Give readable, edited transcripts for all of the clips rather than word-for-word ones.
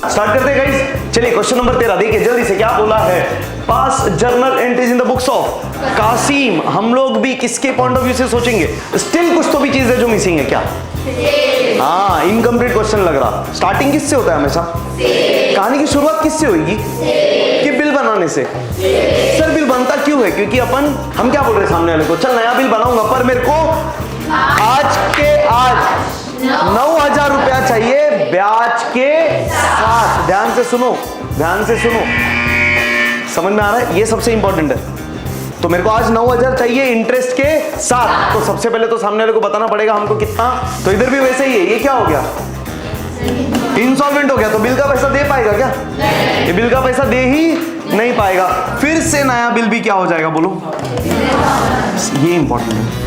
Start करते हैं guys. चलिए क्वेश्चन नंबर 13 देखिए जल्दी से, क्या बोला है? Pass journal entries in the books of Kasim. हम लोग भी किसके पॉइंट ऑफ व्यू से सोचेंगे? स्टिल कुछ तो भी चीज है जो मिसिंग है क्या? हाँ, इनकम्प्लीट क्वेश्चन लग रहा। स्टार्टिंग किससे होता है हमेशा? कहानी की शुरुआत किससे होगी? कि बिल बनाने से। सर बिल बनता क्यों है? क्योंकि हम क्या बोल रहे हैं सामने वाले को, चल नया बिल बनाऊंगा पर मेरे को आज के आज 9,000 रुपया चाहिए ब्याज के साथ। ध्यान से सुनो, ध्यान से सुनो, समझ में आ रहा है? ये सबसे इंपॉर्टेंट है। तो मेरे को आज 9,000 चाहिए इंटरेस्ट के साथ, तो सबसे पहले तो सामने वाले को बताना पड़ेगा हमको कितना। तो इधर भी वैसे ही है। ये क्या हो गया? इंसॉल्वेंट हो गया। तो बिल का पैसा दे पाएगा क्या? ये बिल का पैसा दे ही नहीं पाएगा। फिर से नया बिल भी क्या हो जाएगा बोलो? ये इंपॉर्टेंट है।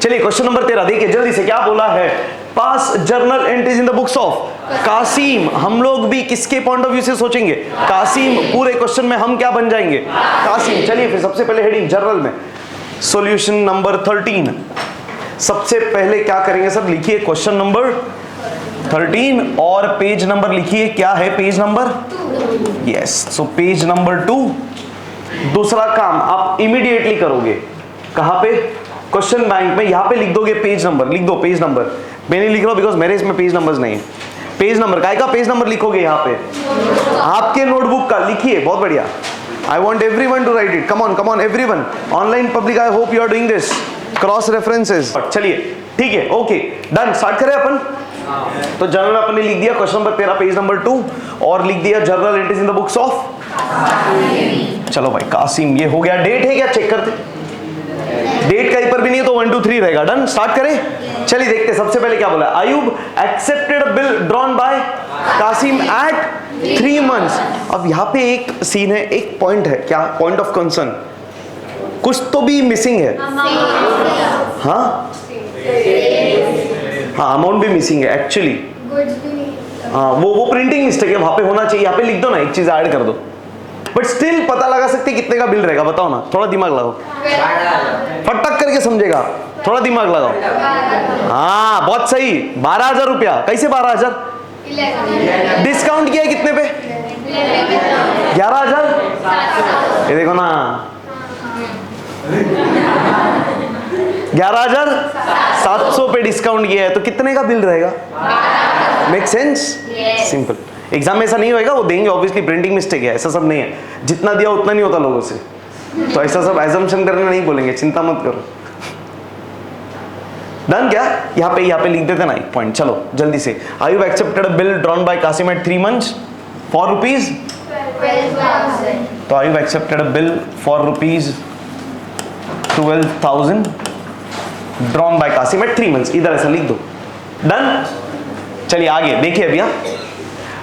चलिए क्वेश्चन नंबर 13 देखिए जल्दी से, क्या बोला है? Pass journal entries in the books of Kasim. हम लोग भी किसके पॉइंट ऑफ व्यू से सोचेंगे? कासिम। पूरे क्वेश्चन में हम क्या बन जाएंगे? कासिम। चलिए फिर सबसे पहले हेडिंग जर्नल में सॉल्यूशन नंबर 13। सबसे पहले क्या करेंगे सर? लिखिए क्वेश्चन नंबर 13 और पेज नंबर लिखिए। क्या है page number? Yes, so page number 2। दूसरा काम आप इमीडिएटली करोगे। कहां पे? क्वेश्चन बैंक में। यहां पे लिख दोगे पेज नंबर। लिख दो पेज नंबर। मैं नहीं लिख रहा बिकॉज मेरे इसमें पेज नंबर्स नहीं है। पेज नंबर काय का पेज नंबर लिखोगे? यहां पे आपके नोटबुक का लिखिए। बहुत बढ़िया। I want everyone to write it. Come on everyone. Online public, I hope you are doing this. Cross references. चलिए ठीक है, ओके डन। स्टार्ट करें अपन। तो जर्नल अपन ने लिख दिया क्वेश्चन नंबर 13 पेज नंबर 2 और लिख दिया journal entries in the books of. चलो भाई कासिम, ये हो गया। डेट है क्या? चेक करते। डेट कहीं पर भी नहीं है तो 1 2 3 रहेगा। डन। स्टार्ट करें। चलिए देखते सबसे पहले क्या बोला। Ayub accepted bill drawn by Kasim at 3 months। अब यहाँ पे एक सीन है, एक पॉइंट है। क्या पॉइंट ऑफ कंसर्न? कुछ तो भी मिसिंग है। हाँ हाँ, अमाउंट भी मिसिंग है एक्चुअली। हाँ, वो प्रिंटिंग मिस्टेक है, वहां पे होना चाहिए। यहाँ पे लिख दो ना, एक चीज ऐड कर दो। बट स्टिल पता लगा सकते कितने का बिल रहेगा? बताओ ना, थोड़ा दिमाग लगाओ। फटक करके समझेगा, थोड़ा दिमाग लगाओ। हाँ बहुत सही। 12,000 रुपया। कैसे 12,000? डिस्काउंट किया है कितने पे? 11,000। ये देखो ना, 11,700 पे डिस्काउंट किया है तो कितने का बिल रहेगा? Make sense? सिंपल। एग्जाम में ऐसा नहीं होएगा, वो देंगे ऑब्वियसली, प्रिंटिंग मिस्टेक है, ऐसा सब नहीं है। जितना दिया उतना नहीं होता लोगों से, तो ऐसा सब एजम्पशन करने नहीं बोलेंगे, चिंता मत करो। डन क्या? यहाँ पे लिख देते ना एक पॉइंट। चलो जल्दी से। Ayub accepted a bill drawn by Kasim at 3 months for rupees 12,000। तो Ayub accepted a bill for rupees 12,000 drawn by Kasim at 3 months। इधर ऐसा लिख दो। डन। चलिए आगे देखिए भैया।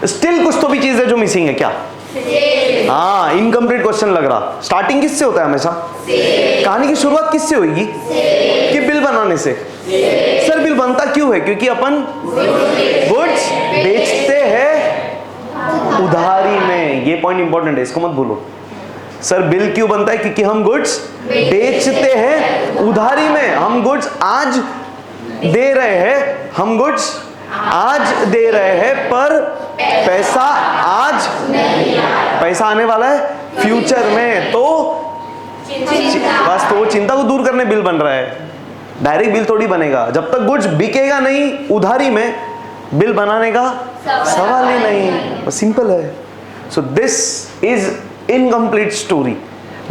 स्टिल कुछ तो भी चीज है जो मिसिंग है क्या? हाँ, इनकम्प्लीट क्वेश्चन लग रहा। स्टार्टिंग किससे होता है हमेशा? कहानी की शुरुआत किससे होगी? कि बिल बनाने से। सर बिल बनता क्यों है? क्योंकि अपन गुड्स बेचते हैं उधारी में। ये पॉइंट इंपॉर्टेंट है, इसको मत भूलो। सर बिल क्यों बनता है? क्योंकि हम गुड्स बेचते हैं उधारी में। हम गुड्स आज दे रहे हैं, हम गुड्स आज दे रहे हैं, पर पैसा आज पैसा आने वाला है फ्यूचर में। तो बस तो चिंता को दूर करने बिल बन रहा है। डायरेक्ट बिल थोड़ी बनेगा। जब तक गुड्स बिकेगा नहीं उधारी में, बिल बनाने का सवाल ही नहीं। बस सिंपल है। So this is incomplete story.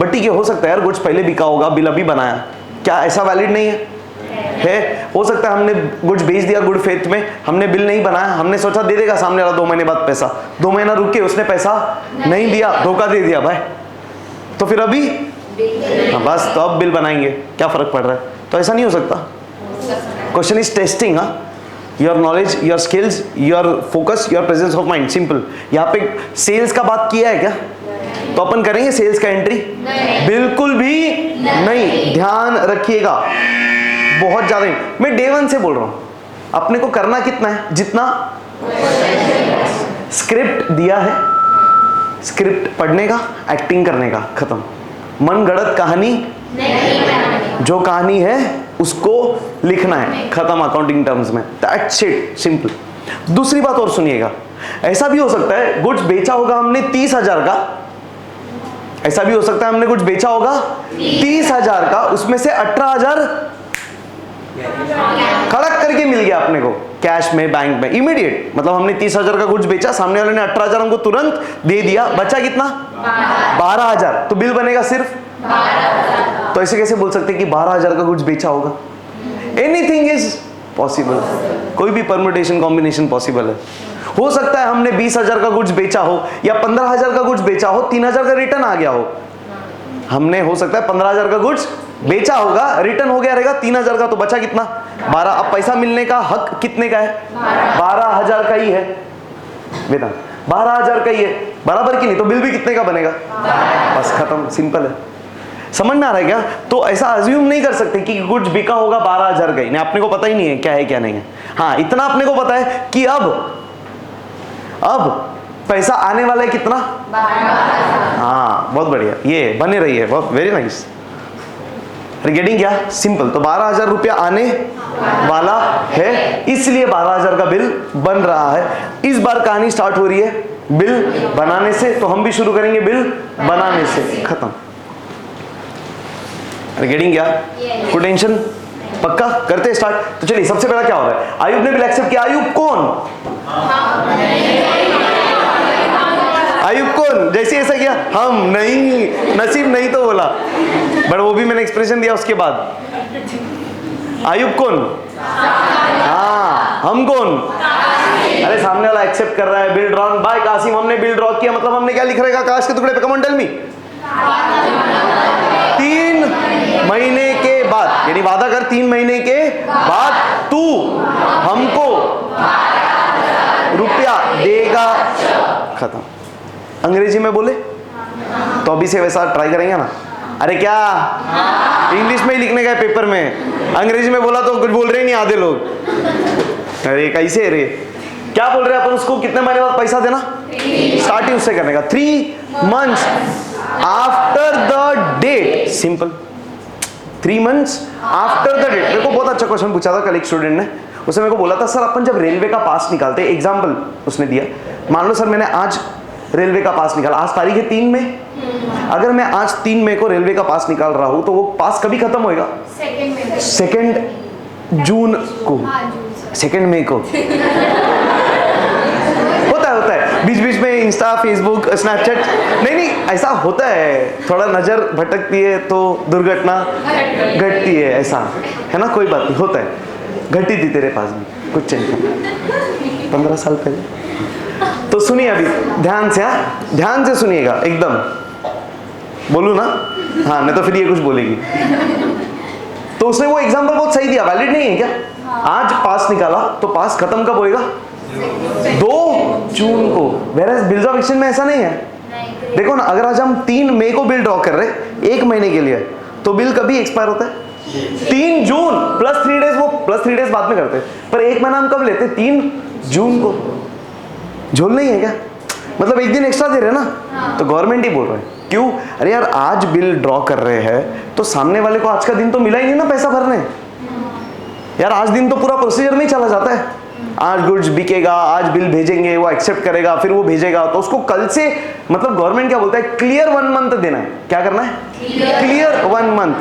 But ठीक है, हो सकता है यार गुड्स पहले बिका होगा, बिल अभी बनाया, क्या ऐसा वैलिड नहीं है? हो सकता है हमने गुड्स बेच दिया गुड फेथ में, हमने बिल नहीं बनाया, हमने सोचा दे देगा सामने वाला 2 महीने बाद पैसा, 2 महीना रुक के उसने पैसा नहीं दिया, धोखा दे दिया भाई, तो फिर अभी हाँ बस तो अब बिल बनाएंगे, क्या फर्क पड़ रहा है? तो ऐसा नहीं हो सकता। Question is testing your knowledge, your skills, your focus, your presence of mind. Simple. यहाँ पे सेल्स का बात किया है क्या? तो अपन करेंगे सेल्स का एंट्री? बिल्कुल भी नहीं, ध्यान रखिएगा, बहुत ज्यादा नहीं। मैं डे 1 से बोल रहा हूं, अपने को करना कितना है, जितना स्क्रिप्ट दिया है, स्क्रिप्ट पढ़ने का, एक्टिंग करने का, खत्म। मन गढ़ंत कहानी नहीं, जो कहानी है उसको लिखना है, खत्म। अकाउंटिंग टर्म्स में दैट्स इट, सिंपल। दूसरी बात और सुनिएगा, ऐसा भी हो सकता है गुड्स बेचा होगा हमने 30,000 का, ऐसा भी हो सकता है हमने कुछ बेचा होगा 30,000 का, उसमें से 18,000 खड़क करके मिल गया अपने को कैश में, बैंक में, इमीडिएट। मतलब हमने 30,000 का गुड्स बेचा, सामने वाले ने 18,000 हमको तुरंत दे दिया, बचा कितना 12,000, तो बिल बनेगा सिर्फ 12,000। तो ऐसे कैसे बोल सकते कि 12,000 का गुड्स बेचा होगा? एनीथिंग इज पॉसिबल, कोई भी परम्यूटेशन कॉम्बिनेशन पॉसिबल है। हो सकता है हमने 20,000 का गुड्स बेचा हो या 15,000 का गुड्स बेचा हो, 3,000 का रिटर्न आ गया हो। हमने हो सकता है 15,000 का गुड्स बेचा होगा, रिटर्न हो गया रहेगा 3,000 का, तो बचा कितना 12। अब पैसा मिलने का हक कितने का है? 12,000 का ही है वेदांत, 12,000 का ही है, बराबर की नहीं, तो बिल भी कितने का बनेगा? बस खत्म, सिंपल है। समझ में आ रहा है क्या? तो ऐसा अज्यूम नहीं कर सकते कि गुड्स बिका होगा 12,000 का ही, नहीं, अपने को पता ही नहीं है क्या है क्या नहीं है। हाँ, इतना अपने को पता है कि अब पैसा आने वाला है कितना? 12,000। हाँ, बहुत बढ़िया, ये बने रही है, बहुत वेरी नाइस। गेटिंग क्या? सिंपल। तो 12,000 रुपया आने वाला है, इसलिए 12,000 का बिल बन रहा है। इस बार कहानी स्टार्ट हो रही है बिल बनाने से, तो हम भी शुरू करेंगे बिल बनाने से, खत्म। गेटिंग क्या? कोई टेंशन? पक्का करते स्टार्ट। तो चलिए, सबसे पहला क्या हो रहा है? आयुब ने बिल एक्सेप्ट किया। आयुब कौन? आयुब कौन? जैसे ऐसा किया, हम नहीं, नसीब नहीं तो बोला, बट वो भी मैंने एक्सप्रेशन दिया उसके बाद। आयुब कौन? हाँ, हम कौन? अरे सामने वाला एक्सेप्ट कर रहा है। बिल ड्रॉन बाय कासिम, हमने बिल ड्रॉ किया, मतलब हमने क्या लिख रहेगा आकाश के टुकड़े पे? कम ऑन टेल मी। 3 महीने के बाद, यानी वादा कर 3 महीने के बाद तू हमको रुपया देगा, खत्म। अंग्रेजी में बोले तो अभी से वैसा ट्राई करेंगे ना? अरे क्या इंग्लिश में ही लिखने का है पेपर में, अंग्रेजी में बोला तो कुछ बोल रहे नहीं आधे लोग। अरे कैसे रे, क्या बोल रहे हैं अपन? उसको कितने महीने बाद पैसा देना? स्टार्टिंग उससे करने का, 3 months after the date, simple. 3 months after the date. मेरे को बहुत अच्छा क्वेश्चन पूछा था कल एक स्टूडेंट ने, उसने मेरे को बोला था, सर अपन जब रेलवे का पास निकालते हैं, एग्जाम्पल उसने दिया, मान लो सर मैंने आज रेलवे का पास निकाला, आज तारीख है 3 मई, अगर मैं आज 3 मई को रेलवे का पास निकाल रहा हूं, तो वो पास कभी खत्म होएगा? 2 जून को, 2 मई को। होता है बीच बीच में इंस्टा, फेसबुक, स्नैपचैट, नहीं ऐसा होता है, थोड़ा नजर भटकती है तो दुर्घटना घटती है, ऐसा है ना, कोई बात नहीं, होता है। घटी थी तेरे पास भी, कुछ टेंशन, 15 साल पहले। तो सुनिए अभी ध्यान से, ध्यान से सुनिएगा एकदम, बोलू ना? हाँ, नहीं तो फिर ये कुछ बोलेगी। तो उसने वो एग्जांपल बहुत सही दिया, वैलिड नहीं है क्या? आज पास निकाला तो पास खत्म कब होएगा? 2 जून को। वेरएज बिल्स ऑफ एक्सचेंज में ऐसा नहीं है। देखो ना, अगर आज हम 3 मई को बिल ड्रॉ कर रहे हैं 1 महीने के लिए, तो बिल कभी एक्सपायर होता है? 3 जून प्लस 3 डेज, वो प्लस 3 डेज बाद में करते हैं, पर 1 महीना हम कब लेते हैं? 3 जून को। झोल नहीं है क्या? मतलब 1 दिन एक्स्ट्रा दे रहे हैं ना, तो गवर्नमेंट ही बोल रहे हैं। क्यों? अरे यार, आज बिल ड्रॉ कर रहे हैं तो सामने वाले को आज का दिन तो मिला ही नहीं ना पैसा भरने। यार आज दिन तो पूरा प्रोसीजर में ही चला जाता है, आज गुड्स बिकेगा, आज बिल भेजेंगे, वो एक्सेप्ट करेगा, फिर वो भेजेगा, तो उसको कल से, मतलब गवर्नमेंट क्या बोलता है, क्लियर 1 मंथ देना है। क्या करना है? Clear 1 month.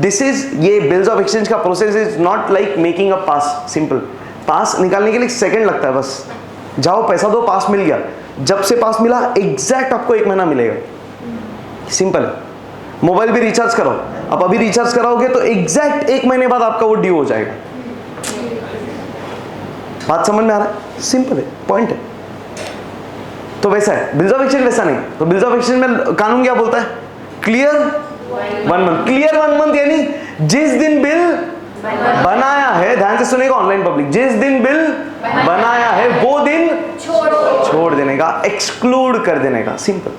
दिस इज, ये बिल्स ऑफ एक्सचेंज का process is not like making a pass. Simple, pass निकालने के लिए 1 सेकंड लगता है, बस जाओ पैसा दो, पास मिल गया। जब से पास मिला एग्जैक्ट आपको 1 महीना मिलेगा, सिंपल। मोबाइल भी रिचार्ज कराओ, आप अभी रिचार्ज कराओगे तो एग्जैक्ट 1 महीने बाद आपका वो ड्यू हो जाएगा। बात समझ में आ रहा है? सिंपल है, पॉइंट है। तो वैसा है बिल्स ऑफ एक्सचेंज, वैसा नहीं। तो बिल्स ऑफ एक्सचेंज में कानून क्या बोलता है? Clear 1 month. क्लियर 1 मंथ यानी जिस दिन बिल बनाया है, ध्यान से सुनेगा ऑनलाइन पब्लिक, जिस दिन बिल बनाया है वो दिन छोड़ देने का, एक्सक्लूड कर देने का, सिंपल।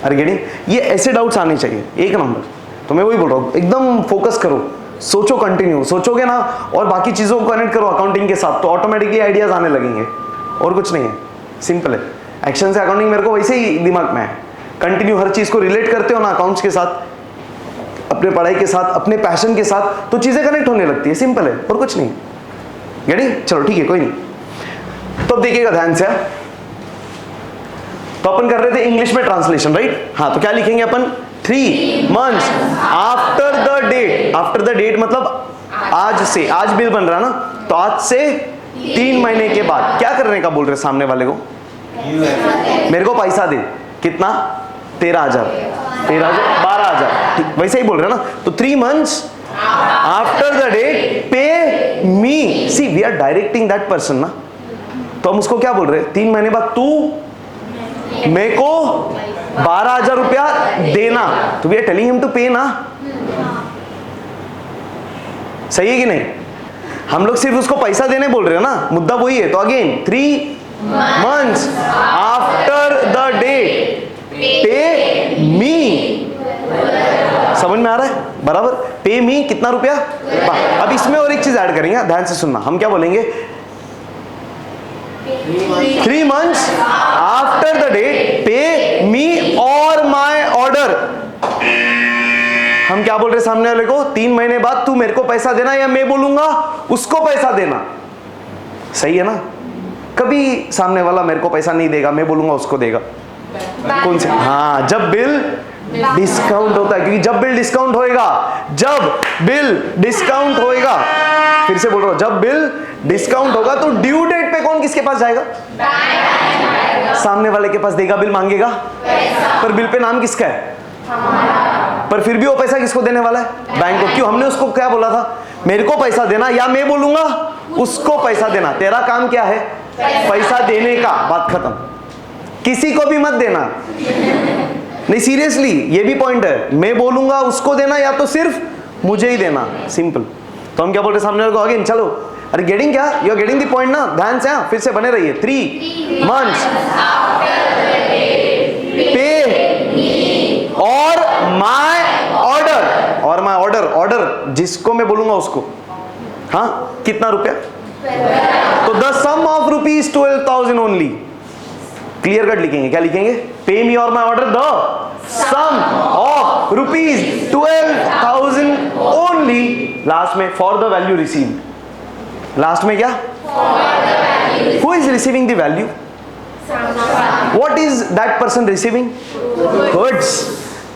अरे गेटिंग? ये ऐसे डाउट्स आने चाहिए, 1 नंबर। तो मैं वही बोल रहा हूँ, एकदम फोकस करो, सोचो, कंटिन्यू सोचोगे ना और बाकी चीज़ों को कनेक्ट करो अकाउंटिंग के साथ, तो ऑटोमेटिकली आइडियाज आने लगेंगे, और कुछ नहीं है, सिंपल है। एक्शन से अकाउंटिंग मेरे को वैसे ही दिमाग में है, कंटिन्यू हर चीज़ को रिलेट करते हो ना अकाउंट्स के साथ, अपने पढ़ाई के साथ, अपने पैशन के साथ, तो चीज़ें कनेक्ट होने लगती है, सिंपल है, और कुछ नहीं। गेटिंग? चलो ठीक है, कोई नहीं। तो अब देखिएगा ध्यान से, तो अपन कर रहे थे इंग्लिश में ट्रांसलेशन, राइट? हाँ, तो क्या लिखेंगे अपन? 3 months after the date. After the date मतलब आज से, आज बिल बन रहा है ना, तो आज से 3 महीने के बाद क्या करने का बोल रहे सामने वाले को? मेरे को पैसा दे। कितना? 13,000, 13,000, 12,000, ठीक वैसे ही बोल रहे ना। तो 3 months after the date pay me, see we are directing that person ना, तो हम उसको क्या बोल रहे हैं? 3 महीने बाद तू मेरे को 12,000 रुपया देना, तो we are telling him to pay ना, सही है कि नहीं? हम लोग सिर्फ उसको पैसा देने बोल रहे हैं ना, मुद्दा वही है। तो again 3 months after the date pay me, समझ में आ रहा है? बराबर, पे मी कितना रुपया? अब इसमें और एक चीज ऐड करेंगे, ध्यान से सुनना। हम क्या बोलेंगे? 3 months after the date pay me और माई ऑर्डर। हम क्या बोल रहे सामने वाले को? 3 महीने बाद तू मेरे को पैसा देना, या मैं बोलूंगा उसको पैसा देना, सही है ना? कभी सामने वाला मेरे को पैसा नहीं देगा, मैं बोलूंगा उसको देगा। कौन से? हाँ, जब बिल डिस्काउंट होता है, क्योंकि जब बिल डिस्काउंट होएगा, जब बिल डिस्काउंट होएगा, फिर से बोल रहा हूं, जब बिल डिस्काउंट होगा तो ड्यू डेट पे कौन किसके पास जाएगा? सामने वाले के पास देगा, बिल मांगेगा, पर बिल पे नाम किसका है? पर फिर भी वो पैसा किसको देने वाला है? बैंक को। क्यों? हमने उसको क्या बोला था? मेरे को पैसा देना, या मैं बोलूंगा उसको पैसा देना। तेरा काम क्या है? पैसा देने का, बात खत्म। किसी को भी मत देना, नहीं सीरियसली, ये भी पॉइंट है। मैं बोलूंगा उसको देना, या तो सिर्फ मुझे ही देना, सिंपल। तो हम क्या बोल रहे सामने वाले को? अगेन चलो, अरे गेटिंग क्या? You are getting the point ना? ध्यान से, फिर से बने रहिए। 3 months pay or my order, or my order, order जिसको मैं बोलूंगा उसको, हाँ, कितना रुपया? तो the sum of rupees 12,000 only. Clear cut लिखेंगे, क्या लिखेंगे? पे मी और my order the sum of rupees 12,000 only, last में for the value received. Last में क्या? Who is receiving the value? What is that person receiving? Goods.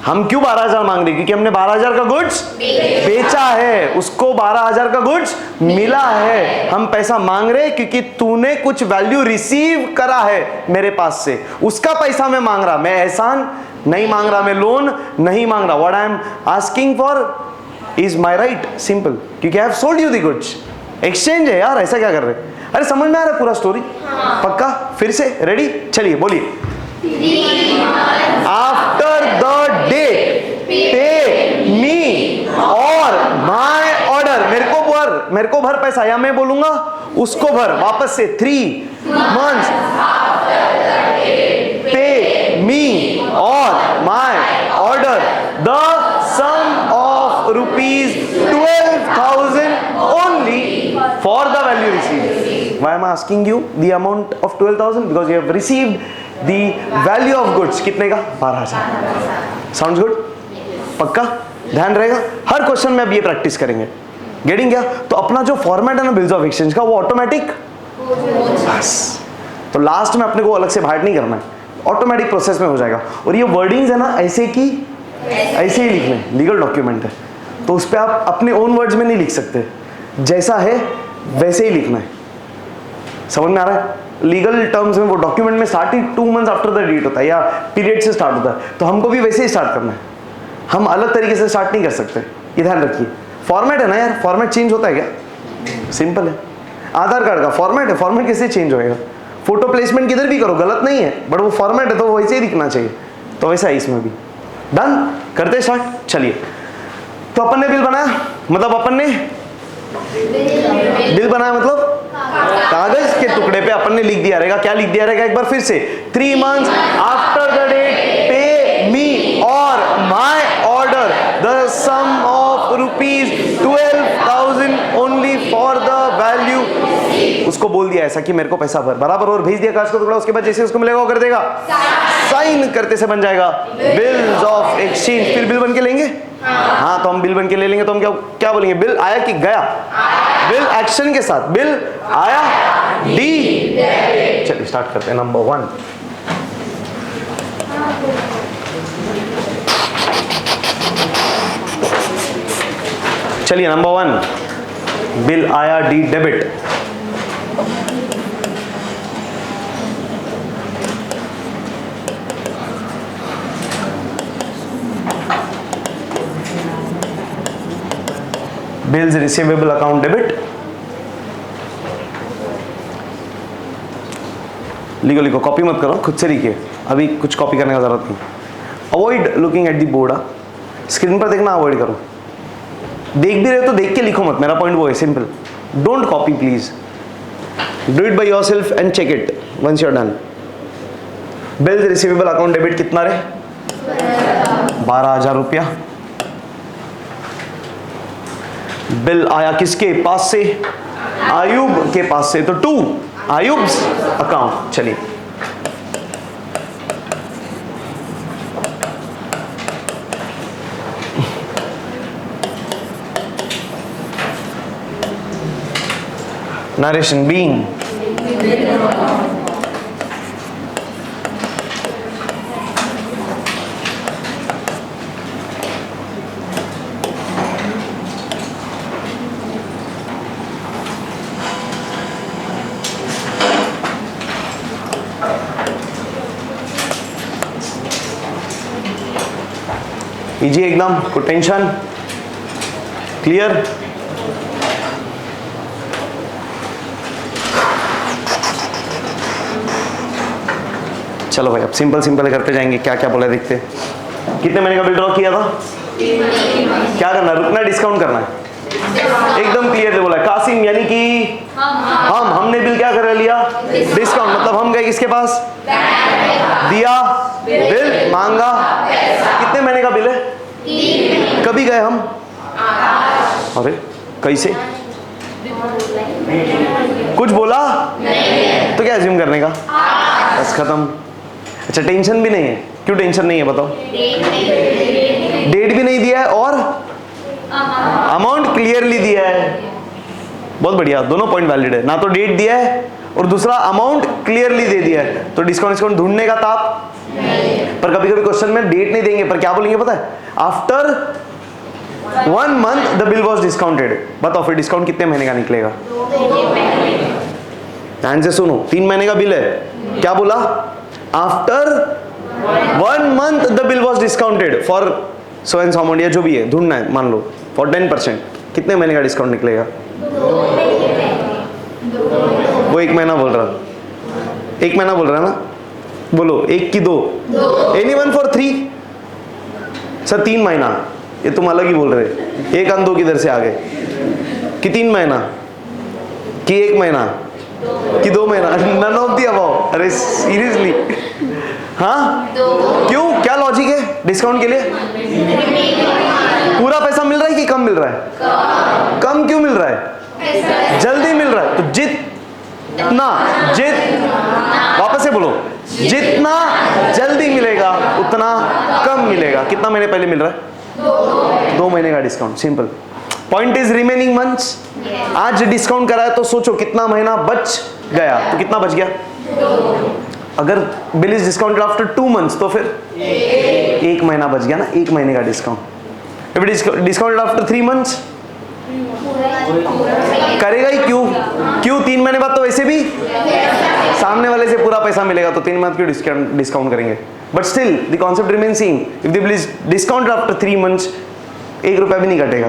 हम क्यों 12,000 मांग रहे? क्योंकि हमने 12,000 का गुड्स बेचा है, उसको 12,000 का गुड्स मिला है। हम पैसा मांग रहे क्योंकि तूने कुछ वैल्यू रिसीव करा है मेरे पास से, उसका पैसा मैं मांग रहा। मैं एहसान नहीं मांग रहा, मैं लोन नहीं मांग रहा। What I am asking for is my right, simple. क्योंकि I have sold you the goods. Exchange है यार, ऐसा क्या कर रहे? अरे समझ में आ रहा है पूरा स्टोरी? पक्का? फिर से रेडी? चलिए बोलिए। After the date pay me और माय ऑर्डर, मेरे को भर पैसा, या मैं बोलूंगा उसको भर। वापस से 3 months पे मी और my order the sum of rupees 12,000 only for the value received. Why am I asking you the amount of 12,000? Because you have received the value of goods. कितने का? 12,000. Sounds good? पक्का? ध्यान रहेगा? हर question में अब ये practice करेंगे। Getting क्या? तो अपना जो फॉर्मेट है ना बिल्स ऑफ एक्सचेंज का, वो ऑटोमेटिक, बस। तो लास्ट में अपने को अलग से भाट नहीं करना है, ऑटोमेटिक प्रोसेस में हो जाएगा। और ये वर्डिंग्स है ना, ऐसे की ऐसे ही लिखने, लीगल डॉक्यूमेंट है, तो उस पर आप अपने ओन वर्ड्स में नहीं लिख सकते, जैसा है वैसे ही लिखना है। समझ में आ रहा है? लीगल टर्म्स में वो डॉक्यूमेंट में स्टार्ट ही 2 months आफ्टर द डेट होता है, या पीरियड से स्टार्ट होता है, तो हमको भी वैसे ही स्टार्ट करना है। हम अलग तरीके से स्टार्ट नहीं कर सकते, ये ध्यान रखिए। फॉर्मेट है ना यार, फॉर्मेट चेंज होता है क्या? सिंपल है। आधार कार्ड का फॉर्मेट है, फॉर्मेट कैसे चेंज होएगा? फोटो प्लेसमेंट किधर भी करो गलत नहीं है, बट वो फॉर्मेट है तो वो वैसे ही दिखना चाहिए, तो वैसा है इसमें भी। डन? करते स्टार्ट। चलिए, तो अपन ने बिल बनाया, मतलब अपन ने बिल बनाया, मतलब कागज के टुकड़े पे अपन ने लिख दिया रहेगा। क्या लिख दिया रहेगा? एक बार फिर से, 3 months after the date pay me और माय ऑर्डर द उसको बोल दिया ऐसा कि मेरे को पैसा भर, बराबर, और भेज दिया कागज का टुकड़ा। उसके बाद जैसे उसको मिलेगा वो कर देगा साइन, करते से बन जाएगा बिल्स ऑफ एक्सचेंज। फिर बिल बन के लेंगे, हाँ तो हम बिल बन के ले लेंगे तो हम क्या क्या बोलेंगे, बिल आया कि गया, बिल एक्शन के साथ, बिल आया डी। चलिए स्टार्ट करते हैं नंबर 1। चलिए नंबर 1, बिल आया D debit. Bills receivable account debit. लिखो लिखो, कॉपी मत करो, खुद से लिखिए, अभी कुछ कॉपी करने का जरूरत नहीं। Avoid looking at the board, screen पर देखना अवॉइड करो। देख भी रहे तो देख के लिखो मत, मेरा पॉइंट वो है, simple. Don't copy please, do it by yourself and check it once you are done. Bills receivable account debit कितना रे, 12,000 रुपया। बिल आया किसके पास से, आयुब के पास से, तो 2 आयुब्स अकाउंट। चलिए narration being इजी एकदम, कोई टेंशन, क्लियर। चलो भाई अब सिंपल सिंपल करते जाएंगे, क्या क्या बोला देखते। कितने महीने का बिल ड्रॉ किया था, क्या करना है, रुकना, डिस्काउंट करना है, एकदम क्लियर बोला है कासिम, यानी कि हमने बिल क्या कर लिया, डिस्काउंट। मतलब हम गए किसके पास, दिया बिल, मांगा, कितने महीने का बिल है, कभी गए हम, अरे कैसे, कुछ बोला तो क्या अज्यूम करने का, बस खत्म। अच्छा टेंशन भी नहीं है, क्यों टेंशन नहीं है बताओ, डेट भी नहीं दिया है और अमाउंट क्लियरली दिया है, बहुत बढ़िया, दोनों पॉइंट वैलिड है, ना तो डेट दिया है और दूसरा अमाउंट क्लियरली दे दिया है, तो डिस्काउंट ढूंढने का ताप। पर कभी कभी क्वेश्चन में डेट नहीं देंगे, पर क्या बोलेंगे पता है, after 1 month the bill was discounted. बताओ फिर डिस्काउंट कितने महीने का निकलेगा, ध्यान से सुनो, 3 महीने का बिल है, क्या बोला, after 1 month the bill was discounted for so and so amount, या जो भी है ढूंढना है, मान लो फॉर 10%, कितने महीने का डिस्काउंट निकलेगा, वो 1 महीना बोल रहा, 1 महीना बोल रहा है ना, बोलो 1 की 2, एनीवन फॉर 3, सर 3 महीना, ये तुम अलग ही बोल रहे, 1 और 2 किधर से आ गए, कि 3 महीना, कि 1 महीना, कि 2 महीना, नन ऑफ दी अबव। अरे सीरियसली, हाँ क्यों, क्या लॉजिक है डिस्काउंट के लिए, पूरा पैसा मिल रहा है कि कम मिल रहा है, कम क्यों मिल रहा है, जल्दी मिल रहा है, तो जितना वापस से बोलो, जितना जल्दी मिलेगा उतना कम मिलेगा। कितना महीने पहले मिल रहा है, 2 महीने का discount, simple. Point is remaining months, आज डिस्काउंट करा है तो सोचो कितना महीना बच गया, तो कितना बच गया, अगर bill is discounted after 2 months तो फिर 1 महीना बच गया ना, 1 महीने का discount. If discounted after 3 months करेगा ही, क्यों 3 महीने बाद तो वैसे भी सामने वाले से पूरा पैसा मिलेगा, तो 3 मंथ क्यों डिस्काउंट करेंगे, but still the concept remain same. If the bill is discounted after 3 months 1 रुपया भी नहीं कटेगा,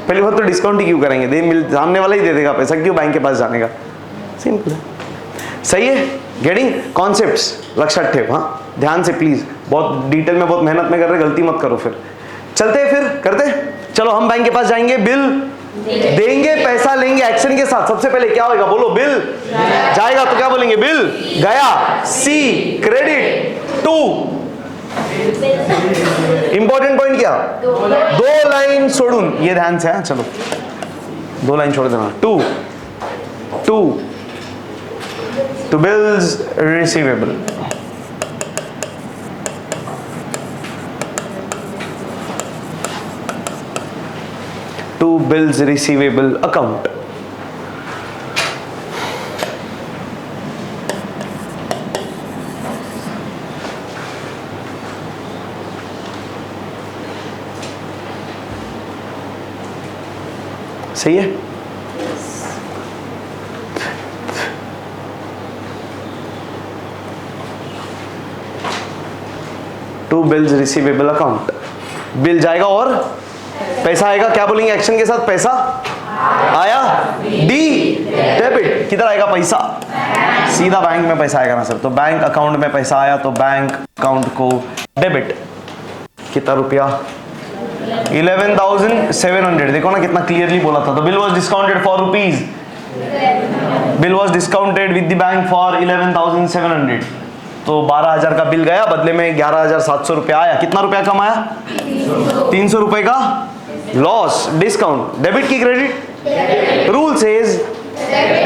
पहली बात तो डिस्काउंट ही क्यों करेंगे, सामने वाला ही दे देगा पैसा, क्यों बैंक के पास जाने का, सिंपल है, सही है। गेटिंग कॉन्सेप्ट्स लक्षात ठेव, हाँ ध्यान से प्लीज, बहुत डिटेल में बहुत मेहनत में कर रहे, गलती मत करो। फिर चलते हैं, फिर करते, चलो हम बैंक के पास जाएंगे, बिल देंगे, पैसा लेंगे एक्शन के साथ। सबसे पहले क्या होगा, बोलो, बिल जाएगा तो क्या बोलेंगे, बिल गया, सी क्रेडिट, 2 इंपॉर्टेंट पॉइंट क्या, 2 लाइन सोडून, ये ध्यान से, चलो 2 लाइन छोड़ देना, 2 to bills receivable. To bills receivable account. सही है? To bills receivable account, bill जाएगा और पैसा आएगा। क्या बोलेंगे एक्शन के साथ? पैसा आया, डी डेबिट। किधर आएगा पैसा? सीधा बैंक में पैसा आएगा ना सर। तो बैंक अकाउंट में पैसा आया तो बैंक अकाउंट को डेबिट। कितना रुपया? 11,700। देखो ना कितना क्लियरली बोला था। तो bill was discounted for rupees, bill was discounted with the bank for 11,700। तो 12,000 का बिल गया, बदले में 11,700 रुपया आया। कितना रुपया कमाया? 300 रुपए का लॉस। डिस्काउंट डेबिट की credit? Rule says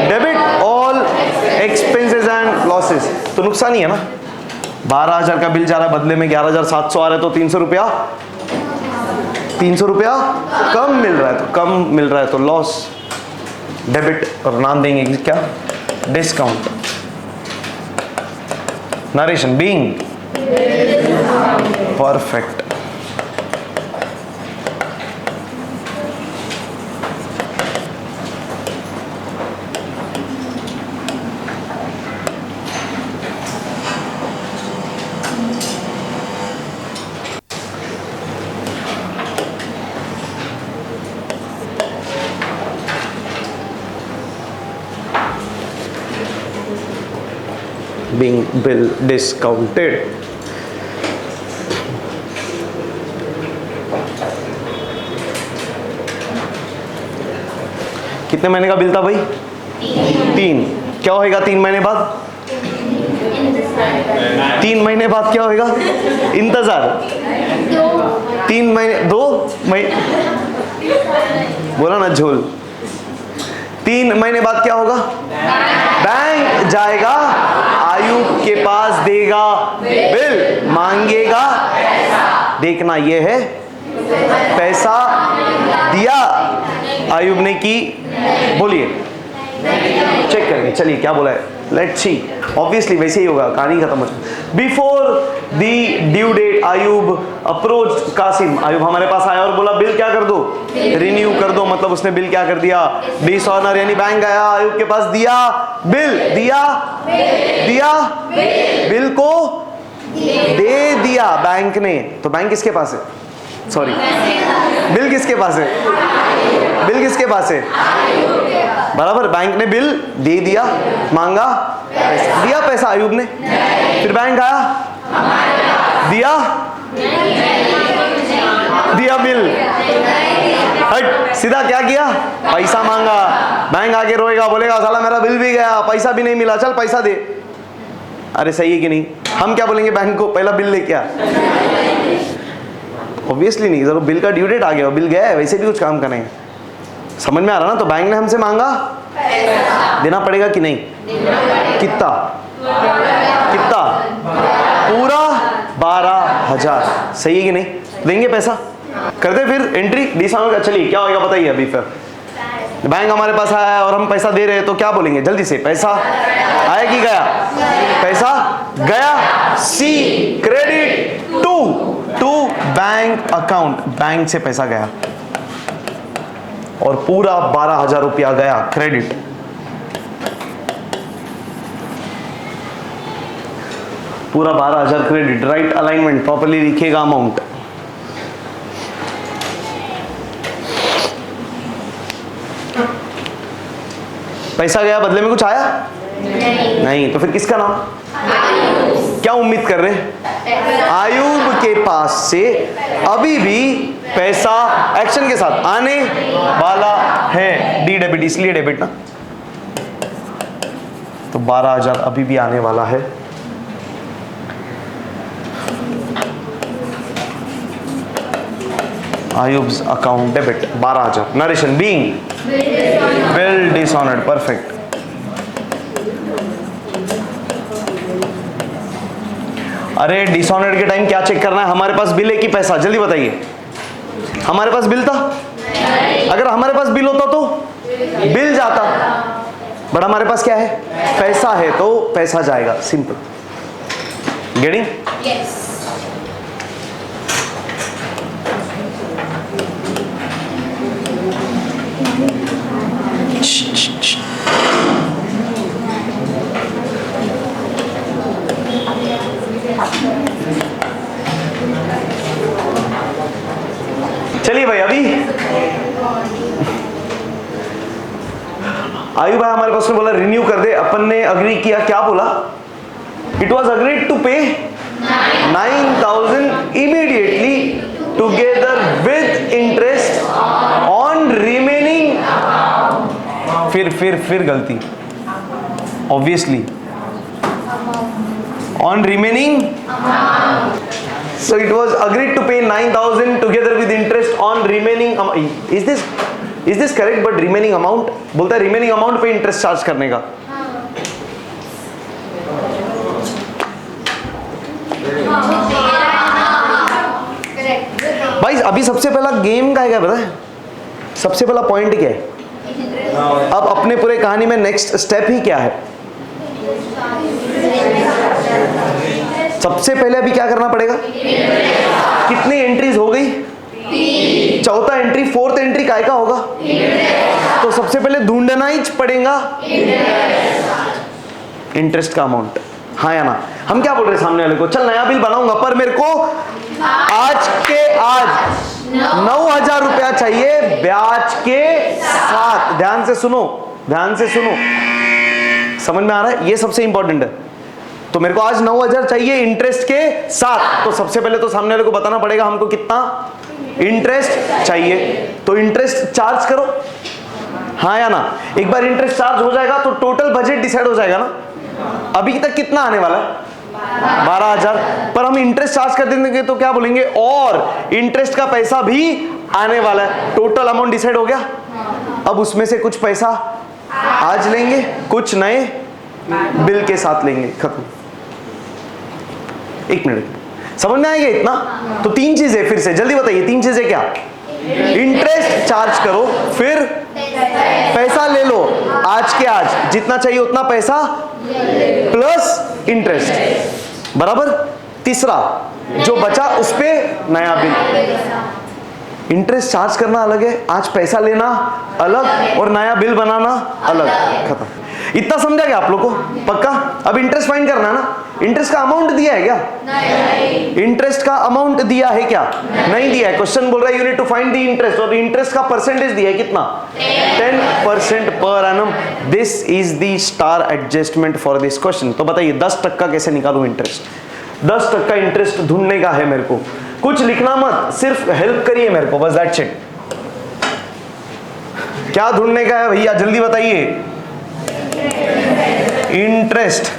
debit all expenses and losses. तो नुकसान ही है ना। 12,000 का बिल जा रहा है, बदले में 11,700 आ रहा है, तो 300 रुपया कम मिल रहा है। तो कम मिल रहा है तो लॉस, डेबिट। और नाम देंगे क्या? Discount. Narration being perfect. being bill discounted. कितने महीने का बिल था भाई? 3। क्या होएगा 3 महीने बाद? 3 महीने बाद क्या होएगा? इंतजार। 3 महीने, 2 महीने बोला ना झोल। 3 महीने बाद क्या होगा? बैंक जाएगा, आयुब के पास देगा बिल, मांगेगा। देखना ये है पैसा दिया आयुब ने की, बोलिए चेक करेंगे। चलिए क्या बोला है, लेट्स सी। ऑब्वियसली वैसे ही होगा, कहानी खत्म हो जाए। Before the due date Ayub approach Kasim. Ayub हमारे पास आया और बोला बिल क्या कर दो, रिन्यू कर दो। मतलब उसने बिल क्या कर दिया? डिसऑनर, यानी बैंक आया, आयुब के पास दिया बिल, दिया बिल को दे दिया बैंक ने। तो बैंक किसके पास है? सॉरी, बिल किसके पास है? बिल किसके पास है? बराबर। बैंक ने बिल दे दिया, मांगा पैसा, दिया पैसा आयुब ने। फिर बैंक आया, दिया बिल, हट। सीधा क्या किया? पैसा मांगा। बैंक आके रोएगा, बोलेगा साला मेरा बिल भी गया, पैसा भी नहीं मिला, चल पैसा दे। अरे सही है कि नहीं? हम क्या बोलेंगे बैंक को? पहला बिल लेके आ। ऑब्वियसली नहीं, जरूर बिल का ड्यू डेट आ गया, बिल गया है, वैसे भी कुछ काम करेंगे। समझ में आ रहा ना? तो बैंक ने हमसे मांगा, देना पड़ेगा कि नहीं? कितना? पूरा 12,000। सही है कि नहीं? देंगे पैसा, करते फिर एंट्री डिसऑनर का। चलिए क्या होगा बताइए अभी। फिर बैंक हमारे पास आया है और हम पैसा दे रहे हैं, तो क्या बोलेंगे जल्दी से? पैसा आया कि गया? पैसा गया। See credit to bank account, bank से पैसा गया और पूरा 12,000 रुपया गया क्रेडिट। पूरा 12,000 क्रेडिट। राइट अलाइनमेंट, प्रॉपर्ली लिखिएगा अमाउंट। पैसा गया, बदले में कुछ आया नहीं। तो फिर किसका नाम? क्या उम्मीद कर रहे हैं? आयुब के पास से अभी भी पैसा एक्शन के साथ आने वाला है। डी डेबिट, इसलिए डेबिट ना। तो 12,000 अभी भी आने वाला है। Ayub's account debit 12,000। Narration being bill dishonoured, perfect. अरे डिसऑनर्ड के टाइम क्या चेक करना है? हमारे पास बिल है कि पैसा? जल्दी बताइए। हमारे पास बिल था? अगर हमारे पास बिल होता तो बिल जाता, बट हमारे पास क्या है? पैसा है, तो पैसा जाएगा। सिंपल। गेटिंग? Yes. चलिए भाई, अभी आयु भाई हमारे पास में बोला रिन्यू कर दे, अपन ने अग्री किया। क्या बोला? इट वॉज अग्रीड टू पे 9,000 immediately together with interest on remaining. फिर गलती, obviously on remaining. So it was agreed to pay 9,000 together with interest on remaining amount. Is this correct? But remaining amount बोलता है remaining amount पे interest charge करने का। भाई अभी सबसे पहला गेम का है क्या पता है? सबसे पहला पॉइंट क्या है? अब अपने पूरे कहानी में नेक्स्ट स्टेप ही क्या है? सबसे पहले अभी क्या करना पड़ेगा? कितनी एंट्रीज हो गई? 4था एंट्री, 4th एंट्री काय का होगा? तो सबसे पहले ढूंढना ही पड़ेगा इंटरेस्ट का अमाउंट। हाँ या ना? हम क्या बोल रहे हैं सामने वाले को? चल नया बिल बनाऊंगा, पर मेरे को आज के आज 9,000 रुपया चाहिए ब्याज के साथ। ध्यान से सुनो, ध्यान से सुनो, समझ में आ रहा है? ये सबसे इंपॉर्टेंट है। तो मेरे को आज 9,000 चाहिए इंटरेस्ट के साथ, तो सबसे पहले तो सामने वाले को बताना पड़ेगा हमको कितना इंटरेस्ट चाहिए। तो इंटरेस्ट चार्ज करो, हाँ या ना? एक बार इंटरेस्ट चार्ज हो जाएगा तो टोटल बजट डिसाइड हो जाएगा ना। अभी तक कितना आने वाला है? 12,000। पर हम इंटरेस्ट चार्ज कर देंगे तो क्या बोलेंगे? और इंटरेस्ट का पैसा भी आने वाला है। टोटल अमाउंट डिसाइड हो गया। अब उसमें से कुछ पैसा आज लेंगे, कुछ नए बिल के साथ लेंगे। खत्म। एक मिनट, समझ में आएगा इतना? तो 3 चीजें फिर से जल्दी बताइए। 3 चीजें क्या? इंटरेस्ट चार्ज करो, फिर पैसा ले लो आज के आज, जितना चाहिए उतना पैसा प्लस इंटरेस्ट, बराबर। तीसरा जो बचा उस पे नया बिल। इंटरेस्ट चार्ज करना अलग है, आज पैसा लेना अलग, और नया बिल बनाना अलग। खत्म। इतना समझा गया आप लोग को? पक्का? अब इंटरेस्ट फाइंड करना है ना। इंटरेस्ट का अमाउंट दिया है क्या? नहीं। इंटरेस्ट का अमाउंट दिया है क्या? नहीं दिया है। क्वेश्चन बोल रहा है you need to find the interest, और इंटरेस्ट का परसेंटेज दिया है कितना? 10% per annum. This is the star adjustment for this question. तो बताइए 10% कैसे निकालूं इंटरेस्ट? 10% इंटरेस्ट ढूंढने का है मेरे को। कुछ लिखना मत, सिर्फ हेल्प करिए मेरे को, बस दैट्स इट। क्या ढूंढने का है भैया? जल्दी बताइए। इंटरेस्ट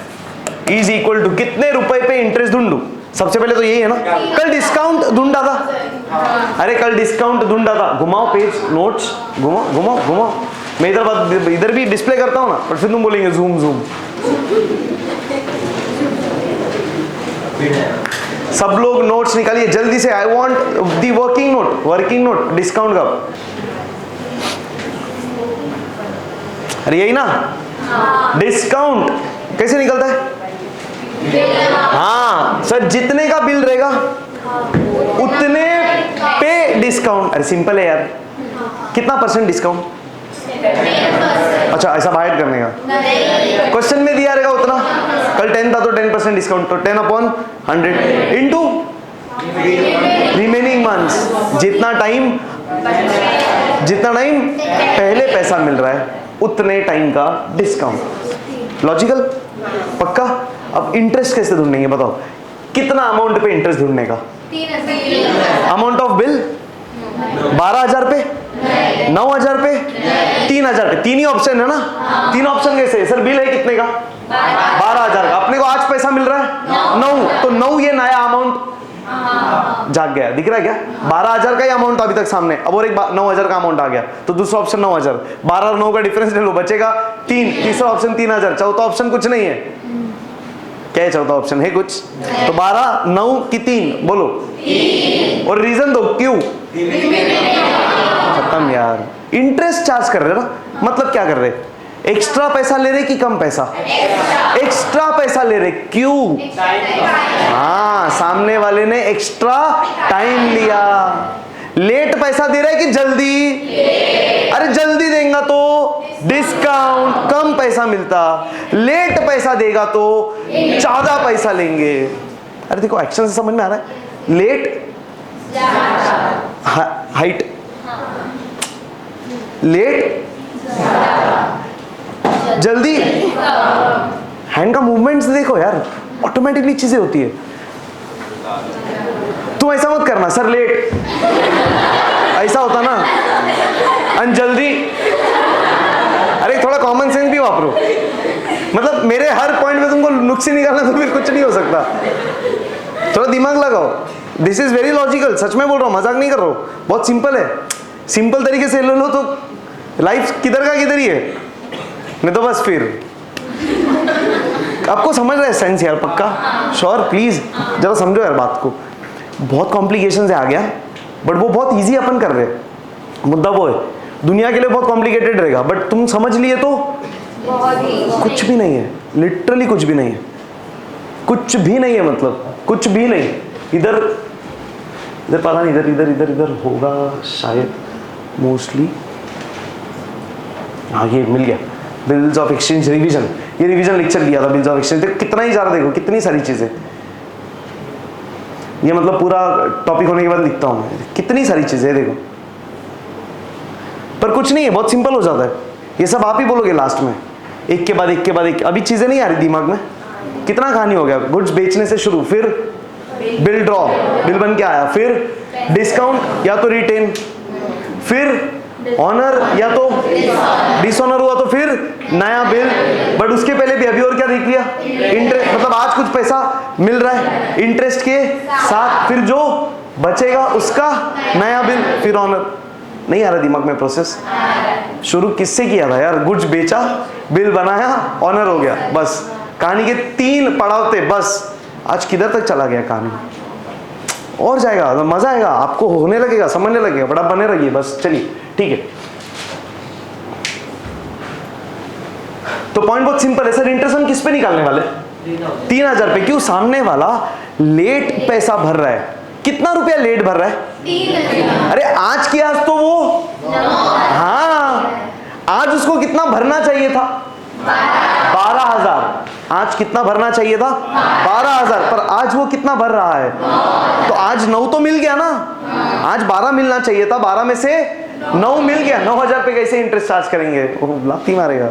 इज इक्वल टू कितने रुपए पे इंटरेस्ट ढूंढूं? सबसे पहले तो यही है ना। कल डिस्काउंट ढूंढा था, अरे कल डिस्काउंट ढूंढा था। घुमाओ पेज, नोट्स घुमाओ घुमाओ घुमाओ। मैं इधर भी डिस्प्ले करता हूं ना, पर फिर तुम बोलेंगे जूम जूम। सब लोग नोट्स निकालिए जल्दी से। I want the working note. Working note discount का, अरे यही ना। डिस्काउंट कैसे निकलता है? हाँ सर, जितने का बिल रहेगा उतने पे डिस्काउंट। अरे सिंपल है यार। कितना परसेंट डिस्काउंट? अच्छा, ऐसा बाहर करने का क्वेश्चन में दिया रहेगा उतना। कल 10 था तो 10% डिस्काउंट, तो 10/100 इनटू रिमेनिंग मंथ्स। जितना टाइम पहले पैसा मिल रहा है उतने टाइम का डिस्काउंट। लॉजिकल? पक्का? अब इंटरेस्ट कैसे ढूंढेंगे बताओ? कितना अमाउंट पे इंटरेस्ट ढूंढने का? अमाउंट ऑफ बिल 12,000 पे, 9,000 पे, 3,000 पे। 3 ही ऑप्शन है ना। 3 ऑप्शन कैसे? सर बिल है कितने का? 12,000 का। अपने को आज पैसा मिल रहा है 9, तो 9 ये नया अमाउंट जाग गया। दिख रहा है क्या? 12,000 का ही अमाउंट अभी तक सामने, अब और एक 9,000 का अमाउंट आ गया, तो दूसरा ऑप्शन 9,000। 12 और 9 का डिफरेंस ले लो, बचेगा 3। तीसरा ऑप्शन 3,000। चौथा ऑप्शन कुछ नहीं है। क्या है चौथा ऑप्शन है कुछ? तो 12 9 की 3 बोलो, और रीजन दो क्यों? खत्म यार। इंटरेस्ट चार्ज कर रहे ना, मतलब क्या कर रहे? एक्स्ट्रा पैसा ले रहे कि कम पैसा? एक्स्ट्रा पैसा ले रहे, क्यों? हाँ, सामने वाले ने एक्स्ट्रा टाइम लिया। लेट पैसा दे रहा है कि जल्दी? अरे जल्दी देगा तो डिस्काउंट कम पैसा मिलता, लेट पैसा देगा तो ज्यादा पैसा लेंगे। अरे देखो एक्शन से समझ में आ रहा है। लेट हाइट, लेट जल्दी, हैंड का मूवमेंट्स देखो यार, ऑटोमेटिकली चीजें होती है। तुम ऐसा मत करना सर लेट, ऐसा होता ना, अन जल्दी। अरे थोड़ा कॉमन सेंस भी वापरो, मतलब मेरे हर पॉइंट में तुमको नुक्स निकालना तो फिर कुछ नहीं हो सकता। थोड़ा दिमाग लगाओ, दिस इज वेरी लॉजिकल, सच में बोल रहा हूँ, मजाक नहीं कर रहा हूँ, बहुत सिंपल है। सिंपल तरीके से ले लो तो लाइफ किधर का किधर ही है, नहीं तो बस फिर आपको समझ रहे हैं सेंस यार? पक्का श्योर? प्लीज जरा समझो यार बात को, बहुत कॉम्प्लिकेशन से आ गया, बट वो बहुत इजी अपन कर रहे हैं। मुद्दा वो है, दुनिया के लिए बहुत कॉम्प्लिकेटेड रहेगा, बट तुम समझ लिए तो कुछ भी नहीं है, लिटरली कुछ भी नहीं है, कुछ भी नहीं है, मतलब कुछ भी नहीं। इधर इधर पता नहीं, इधर इधर इधर इधर होगा शायद, मोस्टली। हाँ ये मिल गया, बिल्स ऑफ एक्सचेंज रिवीजन। ये रिवीजन लेक्चर दिया था बिल्स ऑफ एक्सचेंज, कितना ही ज्यादा देखो, कितनी सारी चीजें। ये मतलब पूरा टॉपिक होने के बाद लिखता हूं मैं, कितनी सारी चीजें देखो, पर कुछ नहीं है, बहुत सिंपल हो जाता है। ये सब आप ही बोलोगे लास्ट में, एक के बाद एक के बाद एक। अभी चीजें नहीं आ रही दिमाग में, कितना कहानी हो गया। गुड्स बेचने से शुरू, फिर बिल ड्रॉ, बिल बन के आया, फिर डिस्काउंट या तो रिटेन, फिर ऑनर या तो डिसऑनर हुआ तो फिर नया बिल। बट उसके पहले भी अभी और क्या देख लिया? इंटरेस्ट, मतलब आज कुछ पैसा मिल रहा है इंटरेस्ट के साथ, फिर जो बचेगा उसका नया बिल, फिर ऑनर। नहीं आ रहा दिमाग में प्रोसेस? शुरू किससे किया था यार? गुड्स बेचा, बिल बनाया, ऑनर हो गया, बस कहानी के 3 पड़ाव थे बस। आज किधर तक चला गया कहानी? और जाएगा तो मजा आएगा, आपको होने लगेगा, समझने लगेगा, बड़ा बने रहिए बस। चलिए ठीक है, तो पॉइंट बहुत सिंपल है सर। इंटरेस्ट हम किस पे निकालने वाले? 3000 पे। क्यों? सामने वाला लेट पैसा भर रहा है। कितना रुपया लेट भर रहा है? 3000। अरे आज की आज तो वो हाँ, आज उसको कितना भरना चाहिए था? 12,000। आज कितना भरना चाहिए था? 12,000, पर आज वो कितना भर रहा है? तो आज 9 तो मिल गया ना, आज 12 मिलना चाहिए था, 12 में से 9 मिल गया। 9,000 पे कैसे इंटरेस्ट चार्ज करेंगे? लाती मारेगा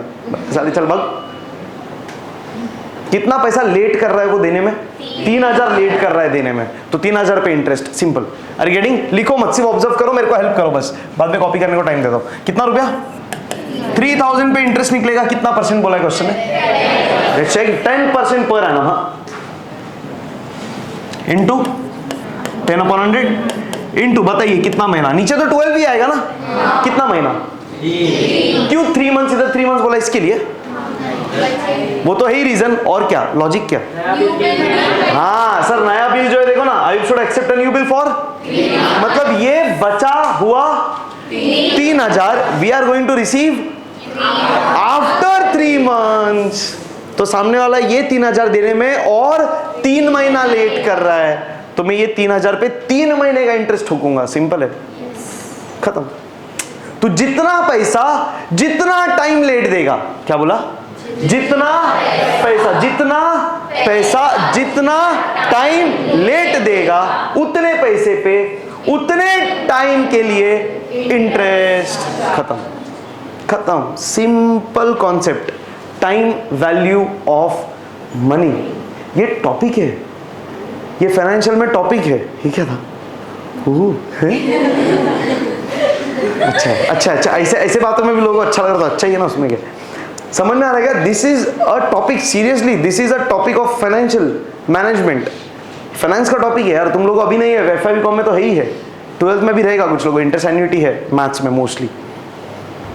साले, चल भाग। कितना पैसा लेट कर रहा है वो देने में? 3,000 लेट कर रहा है देने में, तो 3,000 पे इंटरेस्ट। सिंपल। अरे गेटिंग? लिखो मत, सिर्फ ऑब्जर्व करो, मेरे को हेल्प करो बस, बाद में कॉपी करने को टाइम दे दो। कितना रुपया? 3,000 पे इंटरेस्ट निकलेगा। कितना परसेंट बोला है क्वेश्चन में? Check 10% per annum. हाँ, इंटू 10/100 इंटू, बताइए कितना महीना? नीचे तो 12 भी आएगा ना, कितना महीना? क्यों 3 मंथ्स इधर 3 मंथ्स बोला? इसके लिए वो तो है ही रीजन, और क्या लॉजिक क्या? हाँ सर, नया बिल जो है देखो ना, I should accept a new bill for, मतलब ये बचा हुआ 3,000 we are going to receive after 3 months. तो सामने वाला ये 3,000 देने में और 3 महीना लेट कर रहा है, तो मैं ये 3,000 पे 3 महीने का इंटरेस्ट ठोकूंगा। सिंपल है, खत्म। तो जितना पैसा जितना टाइम लेट देगा, क्या बोला? जितना पैसा जितना टाइम लेट देगा, उतने पैसे पे उतने टाइम के लिए इंटरेस्ट। खत्म। Simple concept, time value of money. ये टॉपिक है, ये फाइनेंशियल में टॉपिक है। ये क्या था? अच्छा, ऐसे बातों में भी लोगों को अच्छा लग रहा था। अच्छा ही है ना, उसमें क्या समझ में आ रहा है? This is a topic, seriously this is a topic of financial management. Finance का टॉपिक है यार, तुम लोगों को अभी नहीं है, FI BCom में तो है ही है, 12th में भी रहेगा कुछ लोगों, इंटरेस्ट एन्युटी है मैथ्स में मोस्टली।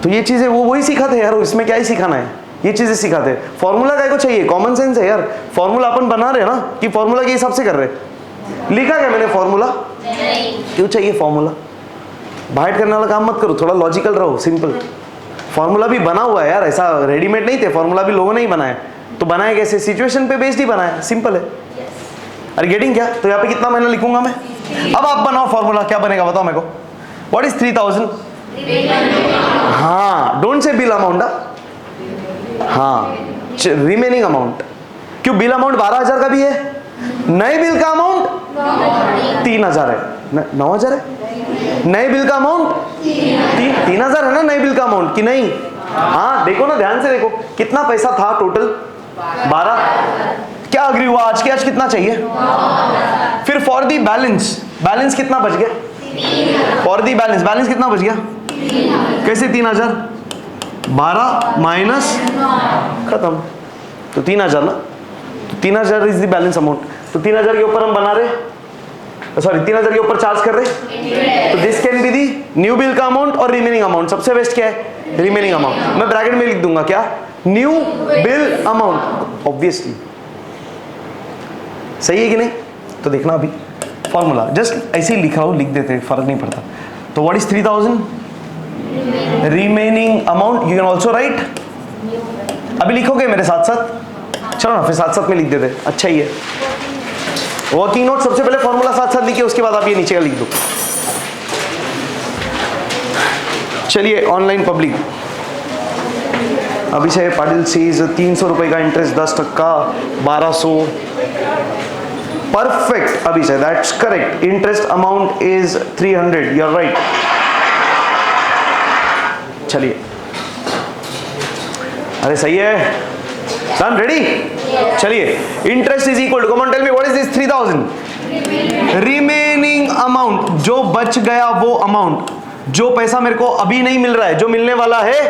तो ये चीजें वो वही सिखाते हैं यार, इसमें क्या ही सिखाना है? ये चीजें सिखाते हैं। फॉर्मूला काय को चाहिए? कॉमन सेंस है यार। फॉर्मूला अपन बना रहे हैं ना कि फॉर्मूला के हिसाब से कर रहे हैं। लिखा क्या मैंने फॉर्मूला? क्यों चाहिए फॉर्मूला? बाइट करने वाला काम मत करो, थोड़ा लॉजिकल रहो, सिंपल। फॉर्मूला भी बना हुआ है यार, ऐसा रेडीमेड नहीं थे फॉर्मूला, भी लोगों ने ही बनाया। तो बनाया कैसे? सिचुएशन पे बेस्ड ही बनाया, सिंपल है। अरे गेटिंग क्या? तो यहाँ पे कितना महीना लिखूंगा मैं? अब आप बनाओ फॉर्मूला, क्या बनेगा बताओ मेरे को। What is 3000? हाँ, डोंट से बिल अमाउंट। हाँ, रिमेनिंग अमाउंट। क्यों? बिल अमाउंट 12,000 का भी है, नए बिल का अमाउंट 3,000 है। 9,000 है नए बिल का अमाउंट? 3,000 है ना नए बिल का अमाउंट, कि नहीं? हाँ देखो ना, ध्यान से देखो कितना पैसा था टोटल, 12। क्या अग्री हुआ? आज के आज कितना चाहिए? फिर फॉर दी बैलेंस, बैलेंस कितना बच गया? फॉर दी बैलेंस, बैलेंस कितना बच गया? कैसे 3,000? 12 माइनस खत्म, तो 3,000 ना। तो 3,000 इज द बैलेंस अमाउंट। तो 3,000 के ऊपर हम बना रहे, सॉरी 3,000 के ऊपर चार्ज कर रहे। तो this can be the new bill का अमाउंट और रिमेनिंग अमाउंट। सबसे बेस्ट क्या है? Remaining amount. मैं ब्रैकेट में लिख दूंगा क्या? New bill amount. ऑब्वियसली सही है कि नहीं? तो देखना अभी फॉर्मूला जस्ट ऐसे ही लिखा हो, लिख देते, फर्क नहीं पड़ता। तो what is 3,000? Remaining amount. You can also right, अभी लिखोगे मेरे साथ साथ? चलो ना फिर साथ साथ में लिख देते, अच्छा ही है। वर्किंग नोट सबसे पहले फॉर्मूला साथ साथ लिखिए, उसके बाद आप ये नीचे का लिख दो। चलिए online public, Abhishek Patil says 300 रुपए का interest 10%, 1200। Perfect Abhishek, that's correct. Interest amount is 300, you are right. चलिए, अरे सही है, डन, रेडी? चलिए, interest is equal to, come on tell me what is this 3,000? Remaining amount, जो बच गया वो अमाउंट, जो पैसा मेरे को अभी नहीं मिल रहा है, जो मिलने वाला है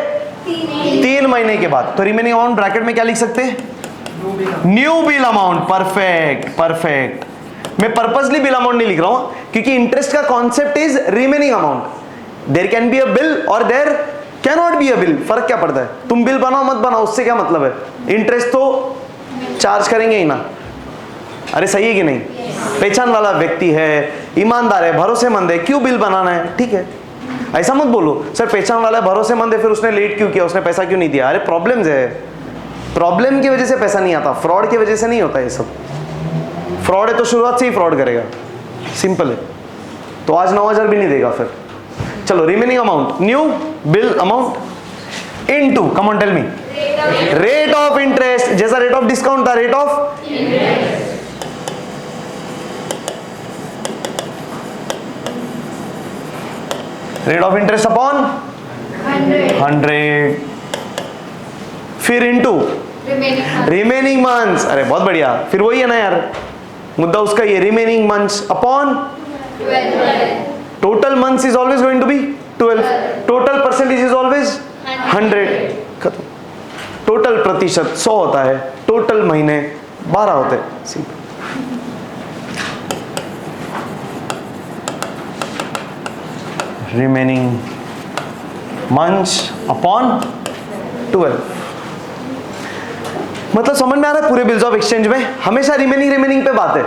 3 महीने के बाद। तो रिमेनिंग अमाउंट ब्रैकेट में क्या लिख सकते हैं? New bill amount. Perfect perfect. मैं पर्पसली बिल अमाउंट नहीं लिख रहा हूं, क्योंकि इंटरेस्ट का concept is remaining amount. There can be a bill or there can not be a bill. फर्क क्या पड़ता है? तुम बिल बनाओ मत बनाओ, उससे क्या मतलब है? इंटरेस्ट तो चार्ज करेंगे ही ना। अरे सही है कि नहीं? पहचान वाला व्यक्ति है, ईमानदार है, भरोसेमंद है, क्यों बिल बनाना है? ठीक है, ऐसा मत बोलो सर पहचान वाला है, भरोसेमंद है, फिर उसने लेट क्यों किया, उसने पैसा क्यों नहीं दिया। अरे प्रॉब्लम्स है, प्रॉब्लम की वजह से पैसा नहीं आता, फ्रॉड की वजह से नहीं होता ये सब। फ्रॉड है तो शुरुआत से ही फ्रॉड करेगा, सिंपल है। तो आज 9,000 भी नहीं देगा फिर। चलो, remaining amount, new bill amount into, come on tell me, rate of interest. जैसा रेट ऑफ डिस्काउंट था, rate of rate of interest upon 100, फिर इनटू रिमेनिंग मंथ्स। अरे बहुत बढ़िया, फिर वही है ना यार, मुद्दा उसका ये, remaining months upon total months is always going to be 12, total percentage is always 100, खत्म। टोटल प्रतिशत 100 होता है, टोटल महीने 12 होते हैं, सिंपल। Remaining months upon 12। मतलब समझ में आ रहा है? पूरे बिल्स ऑफ एक्सचेंज में हमेशा रिमेनिंग पे बात है।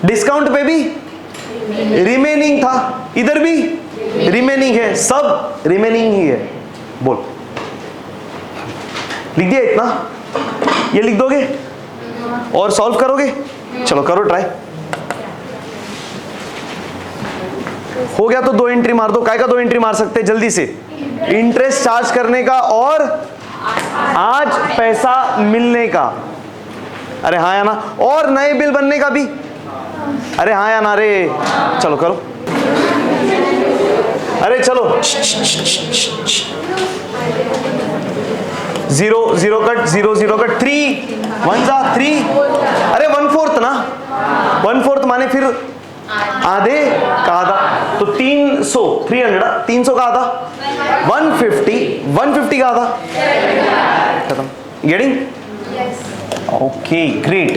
डिस्काउंट पे भी रिमेनिंग था, इधर भी रिमेनिंग है, सब रिमेनिंग ही है। बोल, लिख दिया इतना? ये लिख दोगे और सॉल्व करोगे? चलो करो ट्राई। हो गया तो 2 एंट्री मार दो। काय का 2 एंट्री मार सकते हैं जल्दी से? इंटरेस्ट चार्ज करने का और आज पैसा मिलने का। अरे हाँ या ना? और नए बिल बनने का भी। अरे हाँ या ना? रे चलो करो। अरे चलो, 0 0 कट, 0 0 कट, 3 1 जा 3। अरे 1/4 ना, 1/4 माने फिर आधे का आधा, तो 300, 300, 300 का आधा 150, 150 का आधा, खत्म। Getting? Okay, great.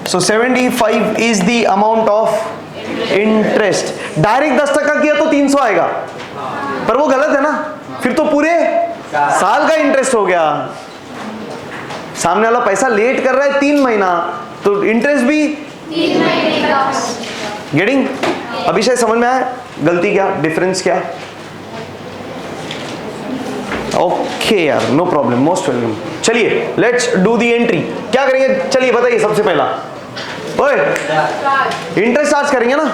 So 75 is the amount of interest. Direct 10% किया तो 300 आएगा, पर वो गलत है ना, फिर तो पूरे साल का इंटरेस्ट हो गया। सामने वाला पैसा लेट कर रहा है 3 महीना, तो इंटरेस्ट भी 3 महीने का। गेटिंग? अभी शायद समझ में आया गलती क्या, डिफरेंस क्या? ओके यार, नो प्रॉब्लम, मोस्ट वेलकम। चलिए लेट्स डू दी एंट्री। क्या करेंगे, चलिए बताइए सबसे पहला। ओए, इंटरेस्ट चार्ज करेंगे ना?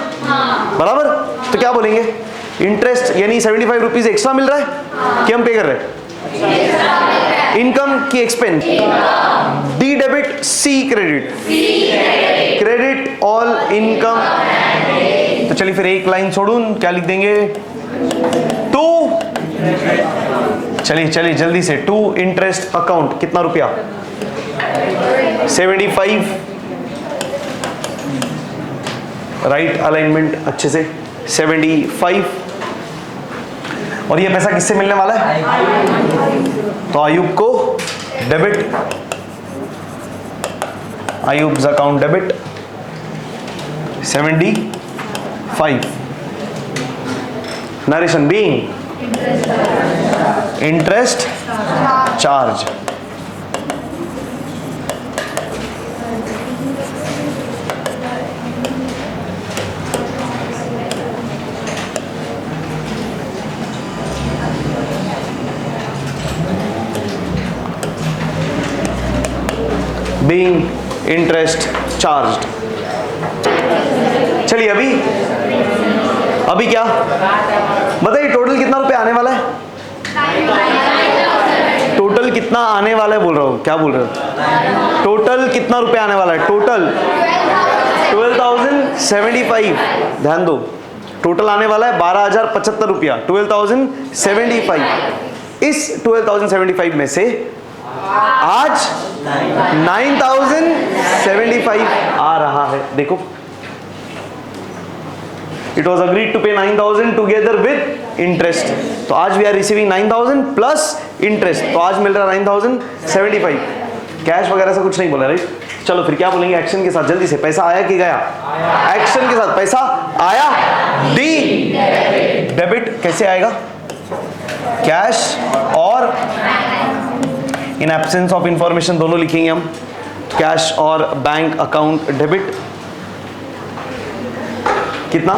बराबर। तो क्या बोलेंगे, इंटरेस्ट यानी 75 रुपीज एक्स्ट्रा मिल रहा है कि हम पे कर रहे हैं? इनकम की expense, D debit C credit, credit all income. तो चलिए फिर एक लाइन छोड़ूं, क्या लिख देंगे, टू, चलिए चलिए जल्दी से, टू इंटरेस्ट अकाउंट कितना रुपया, 75, राइट अलाइनमेंट अच्छे से, 75। और ये पैसा किससे मिलने वाला है? तो आयुब को debit, Ayub's account debit 75। Narration being interest charge. being interest charged। चलिए अभी क्या बताइए, टोटल कितना रुपए आने वाला है? टोटल कितना आने वाला है बोल रहा हूँ, क्या बोल रहे हो? टोटल कितना रुपए आने वाला है? टोटल 12,075। ध्यान दो, टोटल आने वाला है 12,075 रुपया, 12,075। इस 12,075 में से आज 9,075 आ रहा है। देखो, इट वॉज अग्रीड टू पे 9,000 टुगेदर विद इंटरेस्ट, तो आज we are receiving 9,000 plus interest, तो आज मिल रहा है 9,075। कैश वगैरह से कुछ नहीं बोला, राइट? चलो फिर क्या बोलेंगे एक्शन के साथ, जल्दी से। पैसा आया कि गया? एक्शन के साथ पैसा आया, डी डेबिट। कैसे आएगा? कैश और इन एब्सेंस ऑफ इंफॉर्मेशन दोनों लिखेंगे हम, कैश और बैंक अकाउंट डेबिट। कितना?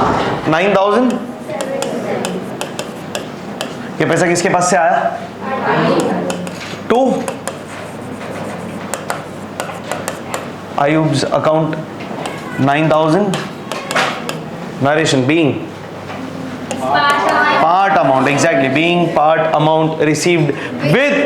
9,000। ये पैसा किसके पास से आया? To Ayub's account 9,000। Narration being part amount, exactly, being part amount received with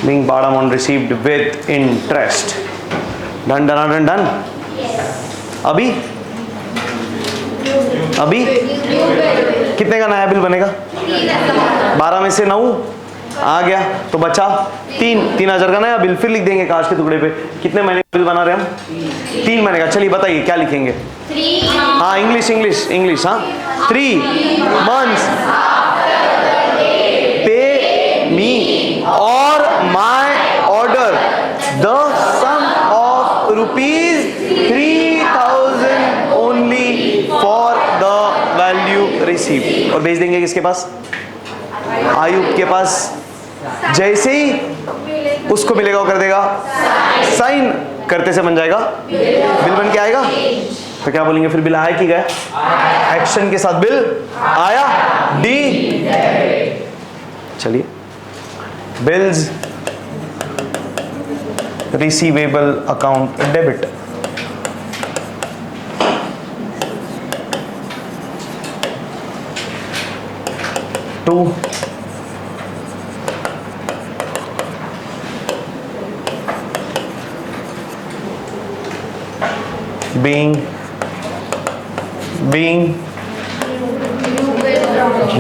being part amount received with interest। Done done done done. अभी कितने का नया बिल बनेगा? 12 में से 9 आ गया, तो बचा 3,000 का नया बिल। फिर लिख देंगे कागज के टुकड़े पे, कितने महीने का बिल बना रहे हम? 3 महीने का। चलिए बताइए क्या लिखेंगे? हाँ, इंग्लिश। हाँ, 3 months पे मी और my order the sum of ₹3,000 only for the value receive. और भेज देंगे किसके पास? आयुब के पास। जैसे ही उसको मिलेगा वो कर देगा साइन, करते से बन जाएगा बिल, बन के आएगा। तो क्या बोलेंगे फिर? बिल आया कि गया? एक्शन के साथ बिल आया, डी। चलिए, bills receivable account debit. To being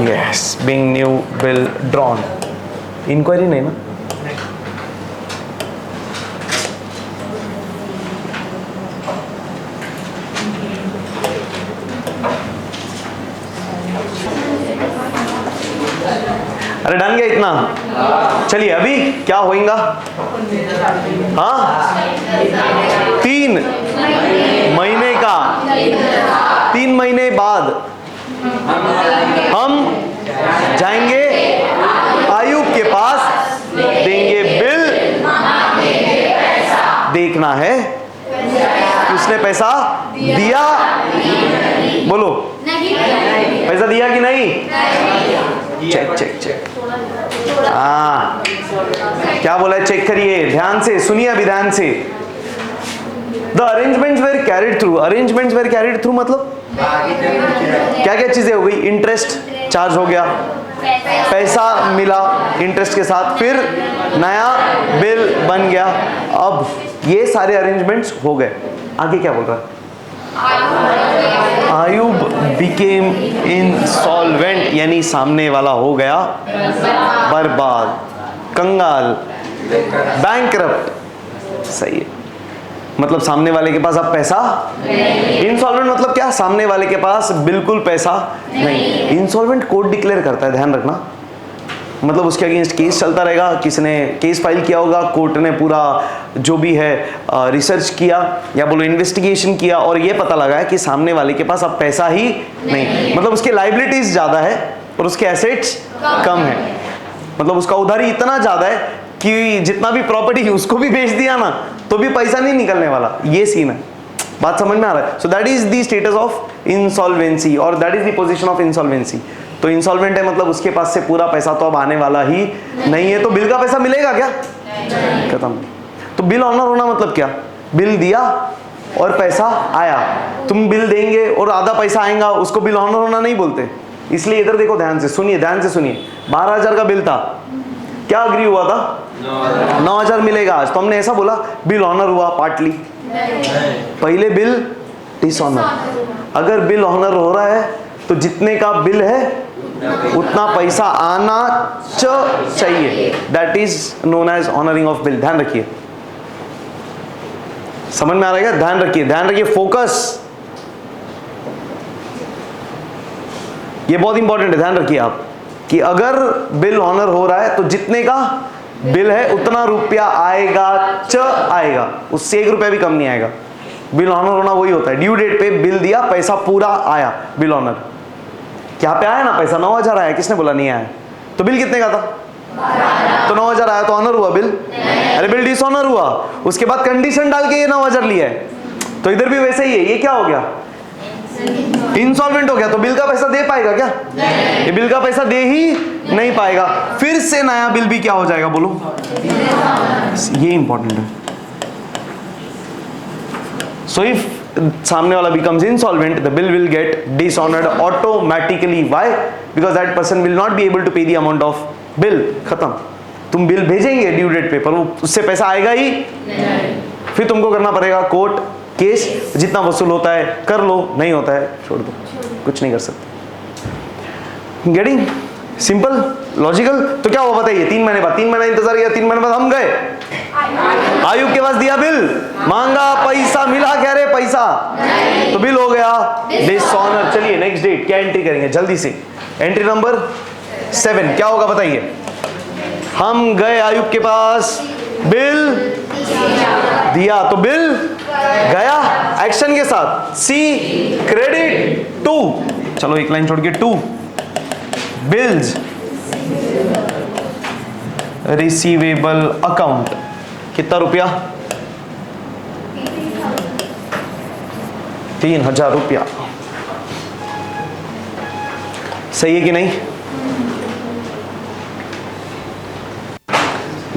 yes, being new bill drawn। Inquiry नहीं ना? अरे डन गया इतना? चलिए अभी क्या होगा? हाँ 3 महीने का, 3 महीने बाद हम जाएंगे आयुब के पास, देंगे बिल, देखना है कि उसने पैसा दिया। बोलो पैसा दिया कि नहीं? Check check check. हाँ क्या बोला है? चेक करिए ध्यान से, सुनिए अभी ध्यान से। The arrangements were carried through. Arrangements were carried through मतलब क्या क्या चीजें हो गई? इंटरेस्ट चार्ज हो गया, पैसा मिला इंटरेस्ट के साथ, फिर नया बिल बन गया। अब ये सारे अरेंजमेंट्स हो गए। आगे क्या बोल रहा है? आयुब बिकेम इंसॉल्वेंट, यानी सामने वाला हो गया बर्बाद, कंगाल, बैंकरप्ट। सही है, मतलब सामने वाले के पास अब पैसा। इंसॉल्वेंट मतलब क्या? सामने वाले के पास बिल्कुल पैसा नहीं। इंसॉल्वेंट कोर्ट डिक्लेयर करता है, ध्यान रखना। मतलब उसके अगेंस्ट केस चलता रहेगा, किसी ने केस फाइल किया होगा, कोर्ट ने पूरा जो भी है रिसर्च किया या बोलो इन्वेस्टिगेशन किया और ये पता लगा है कि सामने वाले के पास अब पैसा ही नहीं, मतलब उसके लाइबिलिटीज ज्यादा है और उसके एसेट्स कम है। मतलब उसका उधारी इतना ज्यादा है कि जितना भी प्रॉपर्टी है उसको भी बेच दिया ना तो भी पैसा नहीं निकलने वाला। ये सीन है, बात समझ में आ रहा है? So that is the status of insolvency और that is the position of insolvency. तो इंसॉल्वेंट है मतलब उसके पास से पूरा पैसा तो अब आने वाला ही नहीं है। तो बिल का पैसा मिलेगा क्या? खत्म। तो बिल ऑनर होना मतलब क्या? बिल दिया और पैसा आया। तुम बिल देंगे और आधा पैसा आएगा, उसको बिल ऑनर होना नहीं बोलते। इसलिए इधर देखो ध्यान से सुनिए, ध्यान से सुनिए। 12,000 का बिल था, क्या अग्री हुआ था? 9,000 मिलेगा आज। तो हमने ऐसा बोला बिल ऑनर हुआ पार्टली। पहले बिल डिसऑनर। अगर बिल ऑनर हो रहा है तो जितने का बिल है उतना पैसा आना चाहिए। That is known as honouring of bill. ध्यान रखिए, समझ में आ रहा है? ध्यान रखिए, ध्यान रखिए, फोकस। ये बहुत इंपॉर्टेंट है, ध्यान रखिए आप कि अगर बिल ऑनर हो रहा है तो जितने का बिल है उतना रुपया आएगा आएगा, उससे 1 रुपया भी कम नहीं आएगा। बिल ऑनर होना वही होता है, ड्यू डेट पे बिल दिया, पैसा पूरा आया, बिल ऑनर। क्या पे आया ना पैसा? 9,000 आया, किसने बोला नहीं आया? तो बिल कितने का था? तो 9,000 आया तो ऑनर हुआ बिल? अरे बिल डिसऑनर हुआ, उसके बाद कंडीशन डाल के ये 9,000 लिया है। तो इधर भी वैसे ही है, ये क्या हो गया? इंसॉल्वेंट हो गया। तो बिल का पैसा दे पाएगा क्या? ये बिल का पैसा दे ही नहीं पाएगा। फिर से नया बिल भी क्या हो जाएगा? बोलो, ये इंपॉर्टेंट है। सो इफ सामने वाला becomes insolvent, the bill will get dishonored automatically. Why? Because that person will not be able to pay the amount of bill. खत्म। तुम बिल भेजेंगे ड्यू डेट पे, पर वो उससे पैसा आएगा ही नहीं। फिर तुमको करना पड़ेगा कोर्ट केस, जितना वसूल होता है कर लो, नहीं होता है छोड़ दो, कुछ नहीं कर सकते। Getting simple, logical. तो क्या हुआ बताइए? 3 महीने बाद, 3 महीना इंतजार किया, 3 महीने बाद हम गए आयुब के पास, दिया बिल, मांगा पैसा, मिला क्या रे पैसा? तो बिल हो गया डिसऑनर। चलिए नेक्स्ट डेट क्या एंट्री करेंगे जल्दी से? एंट्री नंबर 7 क्या होगा बताइए? हम गए आयुब के पास, बिल दिया, तो बिल गया एक्शन के साथ, सी क्रेडिट 2। चलो एक लाइन छोड़ के 2 बिल्स रिसीवेबल अकाउंट, कितना रुपया? 3,000 रुपया। सही है कि नहीं?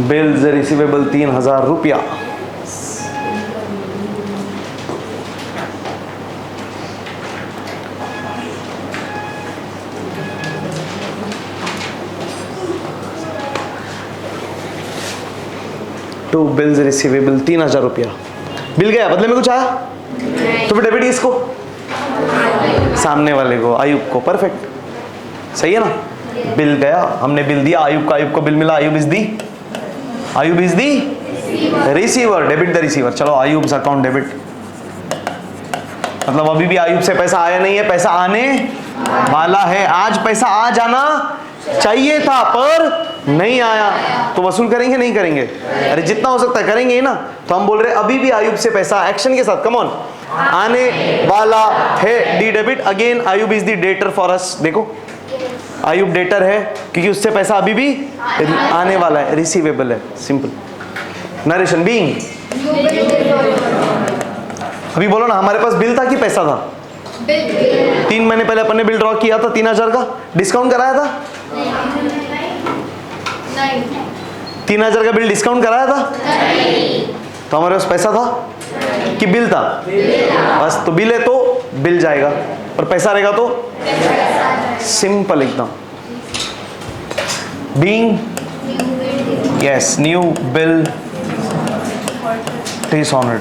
बिल्स रिसीवेबल 3,000 रुपया। टू बिल्स रिसीवेबल 3,000 रुपया। बिल गया, बदले में कुछ आया तो फिर डेबिट इसको, सामने वाले को, आयुब को। परफेक्ट, सही है ना? बिल गया, हमने बिल दिया आयुब का, आयुब को बिल मिला, Ayub is the receiver, debit the receiver. चलो आयुब अकाउंट डेबिट, मतलब अभी भी आयुब से पैसा आया नहीं है, पैसा आने वाला है। आज पैसा आ जाना चाहिए था पर नहीं आया, तो वसूल करेंगे नहीं करेंगे? अरे जितना हो सकता है करेंगे ही ना। तो हम बोल रहे अभी भी आयुब से पैसा एक्शन के साथ, कम ऑन, आने वाला है। D debit again, Ayub is the debtor for us. देखो आयुब डेटर है क्योंकि उससे पैसा अभी भी आने वाला है, रिसीवेबल है। Simple narration being. अभी बोलो ना, हमारे पास बिल था कि पैसा था? 3 महीने पहले अपन ने बिल ड्रॉ किया था 3000 का, डिस्काउंट कराया था? 3000 का बिल डिस्काउंट कराया था? तो हमारे पास पैसा था कि बिल था? बस, तो बिल है तो बिल जाएगा, और पैसा रहेगा तो सिंपल एकदम। Being, yes, new bill dishonoured.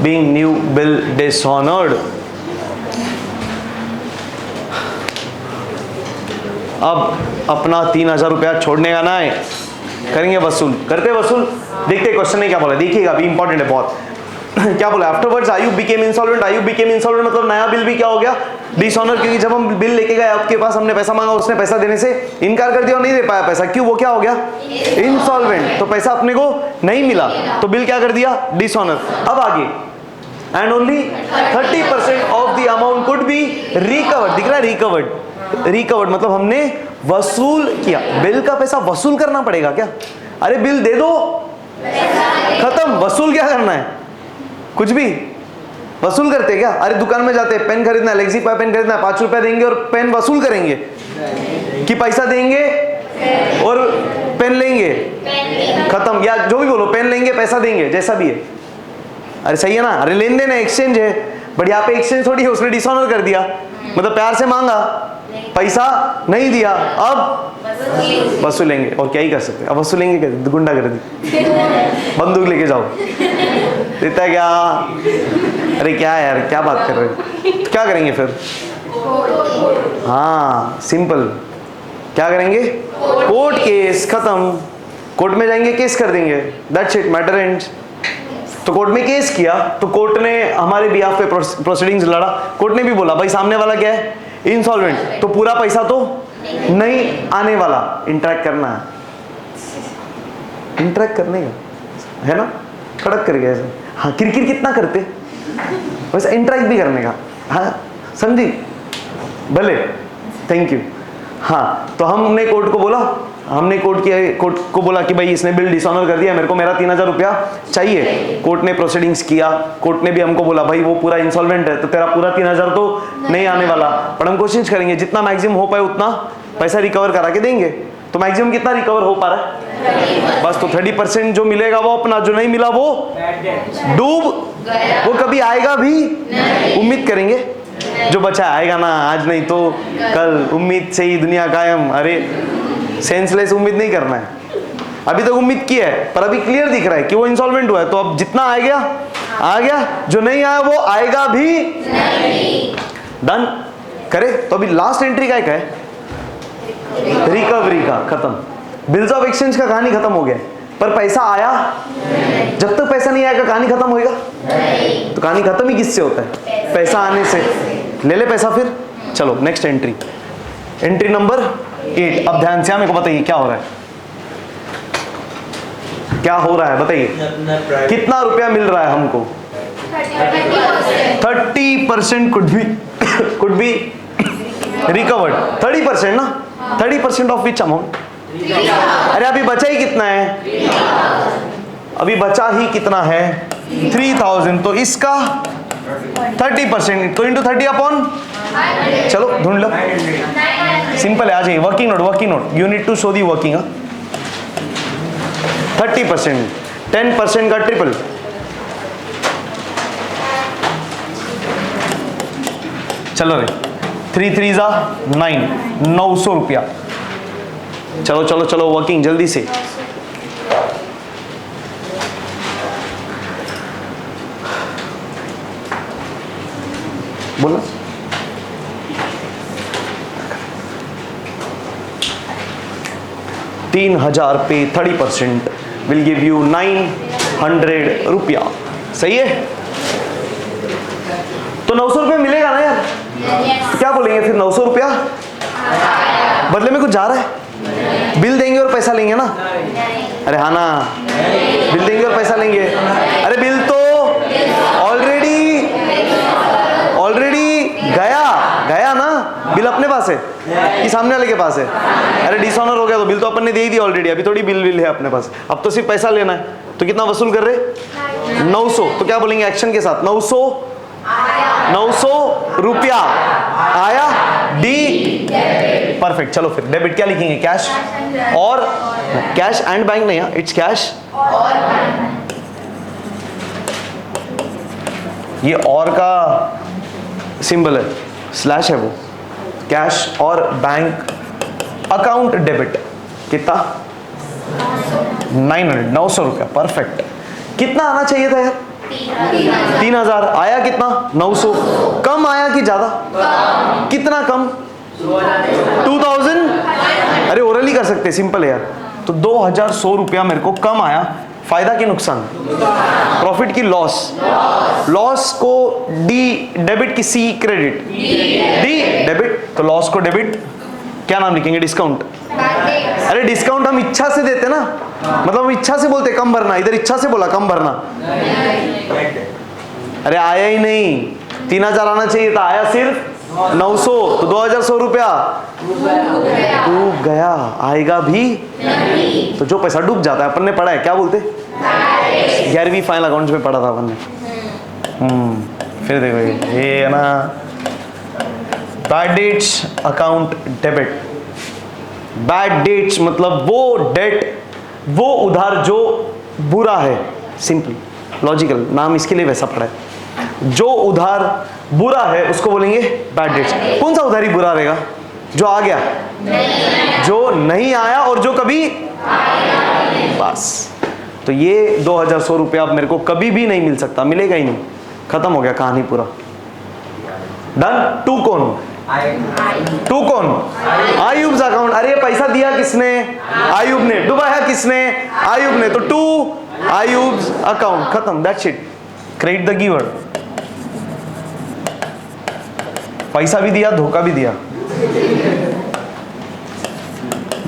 Being new bill dishonored। अब अपना 3000 रुपया छोड़ने का ना है, करेंगे वसूल। करते वसूल, देखते क्वेश्चन ने क्या बोला, देखिएगा अभी इंपॉर्टेंट है बहुत। क्या बोला? Afterwards Ayub became insolvent. Ayub became insolvent मतलब नया बिल भी क्या हो गया? डिसऑनर, क्योंकि जब हम बिल लेके गए आपके पास, हमने पैसा मांगा, उसने पैसा देने से इनकार कर दिया और नहीं दे पाया पैसा। क्यों? वो क्या हो गया? इंसॉल्वेंट। तो पैसा अपने को नहीं मिला, तो बिल क्या कर दिया? डिसऑनर। अब आगे, and only 30% of the amount could be recovered. दिख रहा है? रिकवर्ड। रिकवर्ड मतलब हमने वसूल किया। बिल का पैसा वसूल करना पड़ेगा क्या? अरे बिल दे दो, खत्म। वसूल क्या करना है? कुछ भी वसूल करते क्या? अरे दुकान में जाते, पेन खरीदना है, लेक्सी पेन खरीदना है, 5 रुपया देंगे और पेन वसूल करेंगे कि पैसा देंगे और पेन लेंगे, खत्म। या जो भी बोलो, पेन लेंगे पैसा देंगे, जैसा भी है। अरे सही है ना? अरे लेन देन है, एक्सचेंज है। बट यहाँ पे एक्सचेंज थोड़ी है, उसने डिसऑनर कर दिया। मतलब प्यार से मांगा, पैसा नहीं दिया, अब वसूलेंगे। और क्या ही कर सकते? अब वसूलेंगे क्या? गुंडा कर दी, बंदूक लेके जाओ, देता है क्या? अरे क्या यार, क्या बात कर रहे हो? क्या करेंगे फिर? हाँ सिंपल, क्या करेंगे? कोर्ट केस, खत्म। कोर्ट में जाएंगे, केस कर देंगे, दैट्स इट, मैटर एंड्स। तो कोर्ट में केस किया, तो कोर्ट ने हमारे बिहाफ पे प्रोसीडिंग्स लड़ा। कोर्ट ने भी बोला भाई सामने वाला क्या है? इंसॉल्वेंट, तो पूरा पैसा तो नहीं आने वाला। इंटरेक्ट करना है, इंटरेक्ट करने का है ना, कड़क करके ऐसे। हाँ, किरकिर कितना करते, वैसे इंटरेक्ट भी करने का। हाँ समझी? भले, थैंक यू। हाँ, तो हमने कोर्ट को बोला, हमने कोर्ट को बोला कि भाई इसने बिल डिसऑनर कर दिया, मेरे को मेरा 3000 रुपया चाहिए। कोर्ट ने प्रोसीडिंग्स किया। कोर्ट ने भी हमको बोला भाई वो पूरा इंसॉल्वेंट है, तो तेरा पूरा 3000 तो नहीं आने वाला, पर हम कोशिश करेंगे जितना मैक्सिमम हो पाए उतना पैसा रिकवर करा के देंगे। तो मैक्सिमम कितना रिकवर हो पा रहा है? बस, तो 30% जो मिलेगा वो अपना, जो नहीं मिला वो डूब, वो कभी आएगा भी, उम्मीद करेंगे जो बचा आएगा ना, आज नहीं तो कल, उम्मीद से ही दुनिया कायम। अरे सेंसलेस उम्मीद नहीं करना है। अभी तक उम्मीद की है, पर अभी क्लियर दिख रहा है कि वो इंसॉल्वेंट हुआ है, तो अब जितना आ गया, जो नहीं आया वो आएगा भी नहीं। डन करे। तो अभी लास्ट एंट्री का है रिकवरी का, खत्म। बिल्स ऑफ एक्सचेंज का कहानी खत्म हो गया, पर पैसा आया, जब तक पैसा नहीं आएगा कहानी खत्म होएगा? तो कहानी खत्म ही किससे होता है? पैसा आने से। ले ले पैसा फिर। चलो नेक्स्ट एंट्री, एंट्री नंबर 8। अब ध्यान से मेरे को बताइए क्या हो रहा है, क्या हो रहा है बताइए। कितना रुपया मिल रहा है हमको? 30% कुड बी रिकवर्ड। 30% ना, 30% ऑफ विच अमाउंट? अरे अभी बचा ही कितना है? अभी बचा ही कितना है? 3000। तो इसका 30%, तो इंटू 30 अपॉन, चलो ढूंढ लो, सिंपल है। आ जाइए, working note, you need to show the working. 30%, 10% का ट्रिपल, चलो रे, 3 3 9, 900 रुपया। चलो वर्किंग जल्दी से। बोलो 3,000 पे 30% विल गिव यू 900 रुपया। सही है? तो 900 रुपये मिलेगा ना यार? क्या बोलेंगे फिर? 900 रुपया बदले में कुछ जा रहा है? बिल देंगे और पैसा लेंगे ना? अरे हाँ ना, बिल देंगे और पैसा लेंगे। अरे बिल तो ऑलरेडी गया ना। बिल अपने पास है कि सामने वाले के पास है? अरे डिसऑनर हो गया तो बिल तो अपन ने दे ही दिया ऑलरेडी, अभी थोड़ी बिल है अपने पास, अब तो सिर्फ पैसा लेना है। तो कितना वसूल कर रहे? 900। तो क्या बोलेंगे एक्शन के साथ? 900 रुपया आया, डी परफेक्ट। चलो फिर डेबिट क्या लिखेंगे? कैश और कैश एंड बैंक नहीं, इट्स कैश ये और का सिंबल है, स्लैश है वो। कैश और बैंक अकाउंट डेबिट कितना? 900 रुपया। परफेक्ट। कितना आना चाहिए था यार? 3,000। आया कितना? 900। कम आया कि ज्यादा? कितना कम? 2,000। अरे ओरली कर सकते, सिंपल है यार। तो 2,100 रुपया मेरे को कम आया। फायदा की नुकसान? प्रॉफिट की लॉस? लॉस को डी, डेबिट की सी, क्रेडिट डी डेबिट। तो लॉस को डेबिट, क्या नाम लिखेंगे? डिस्काउंट। अरे डिस्काउंट हम इच्छा से देते ना, मतलब हम इच्छा से बोलते कम भरना, इधर इच्छा से बोला कम भरना। अरे आया ही नहीं, 3,000 आना चाहिए था, आया सिर्फ 900। तो 2,100 रुपया डूब गया। आएगा भी नहीं। तो जो पैसा डूब जाता है, अपन ने पढ़ा है, क्या बोलते? 11वीं फाइनल अकाउंट्स में पढ़ा था अपन ने। फिर देखो ये है ना, bad debts account debit. Bad debts मतलब वो डेट, वो उधार जो बुरा है। सिंपल लॉजिकल नाम इसके लिए वैसा पड़ा है। जो उधार बुरा है उसको बोलेंगे बैड डेट्स। कौन सा उधारी बुरा रहेगा? जो आ गया, जो नहीं आया और जो कभी बस। तो ये 2,100 रुपया अब मेरे को कभी भी नहीं मिल सकता, मिलेगा ही नहीं। खत्म हो गया कहानी पूरा। डन। टू कौन? आयुब अकाउंट। अरे पैसा दिया किसने? आयुब ने। डुबाया किसने? आयुब ने। तो टू आयुब अकाउंट। खत्म, that's it. Credit the giver. पैसा भी दिया, धोखा भी दिया।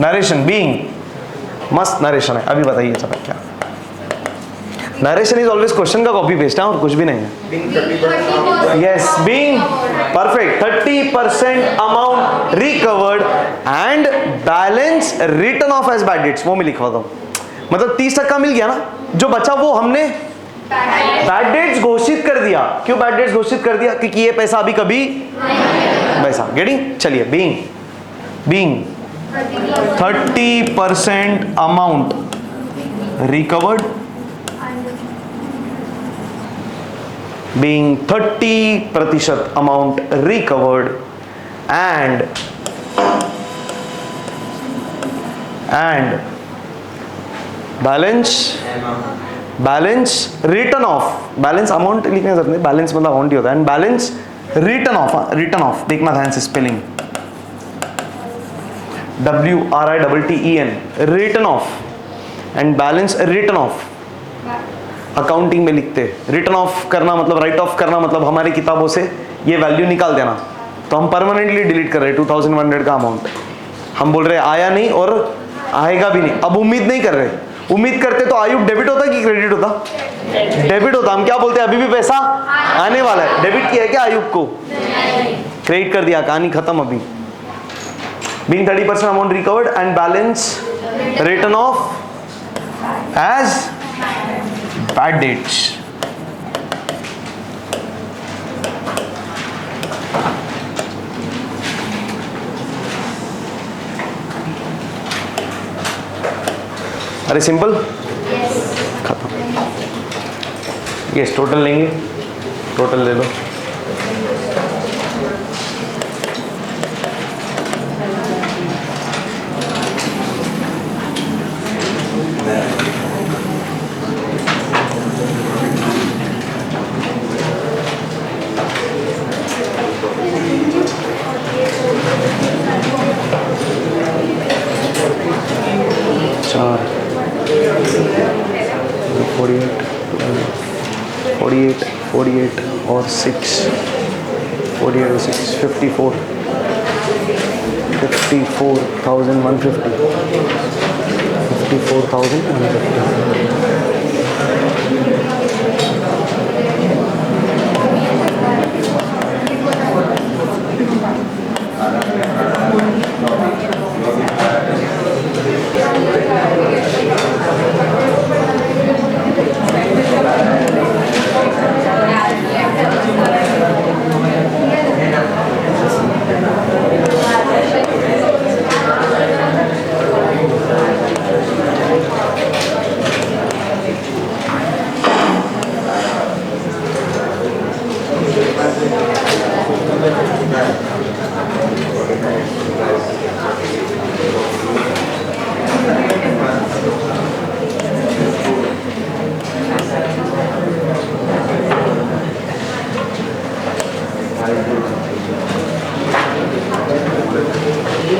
नरेशन बीइंग मस्त नरेशन है। अभी बताइए जरा क्या नरेशन? इज ऑलवेज क्वेश्चन का कॉपी पेस्ट है और कुछ भी नहीं है। Yes, being perfect. 30% amount recovered and balance written off as bad debts. वो मैं लिखवाता हूं, मतलब 30% मिल गया ना, जो बचा वो हमने बैड डेट्स घोषित कर दिया। क्यों बैड डेट्स घोषित कर दिया? क्योंकि ये पैसा अभी कभी पैसा। गेटिंग? चलिए being 30% amount recovered, being 30% amount recovered and balance written off। Balance amount लिखने सकते, बैलेंस मतलब अमाउंट ही होता है। एंड बैलेंस रिटर्न ऑफ देखना ध्यान से spelling, WRITTEN, return of. And balance written of accounting में लिखते हैं। रिटर्न ऑफ करना मतलब, राइट ऑफ करना मतलब हमारी किताबों से ये वैल्यू निकाल देना। तो हम परमानेंटली डिलीट कर रहे हैं 2,100 का अमाउंट। हम बोल रहे हैं आया नहीं और आएगा भी नहीं। अब उम्मीद नहीं कर रहे। उम्मीद करते तो आयुब डेबिट होता कि क्रेडिट होता? डेबिट होता। हम क्या बोलते हैं? अभी भी पैसा आने वाला है। डेबिट किया है क्या आयुब को? क्रेडिट कर दिया, कहानी खत्म। अभी being 30% amount recovered and balance written off as bad debts. अरे सिंपल खत्म। यस, टोटल लेंगे, टोटल ले लो। 48 48 और 6 48 और 6 54 54,150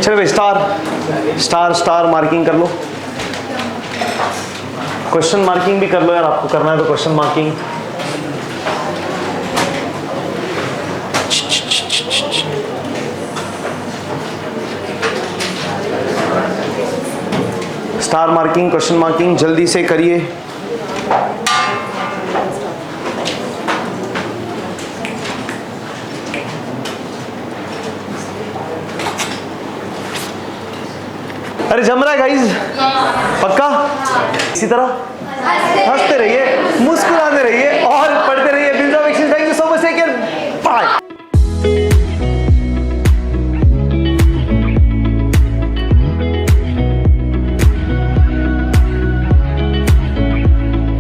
चलो भाई स्टार स्टार स्टार मार्किंग कर लो, क्वेश्चन मार्किंग भी कर लो यार, आपको करना है तो question marking. Star marking question marking जल्दी से करिए। अरे जम रहा है गाइस, पक्का? इसी तरह हंसते रहिए, मुस्कुराते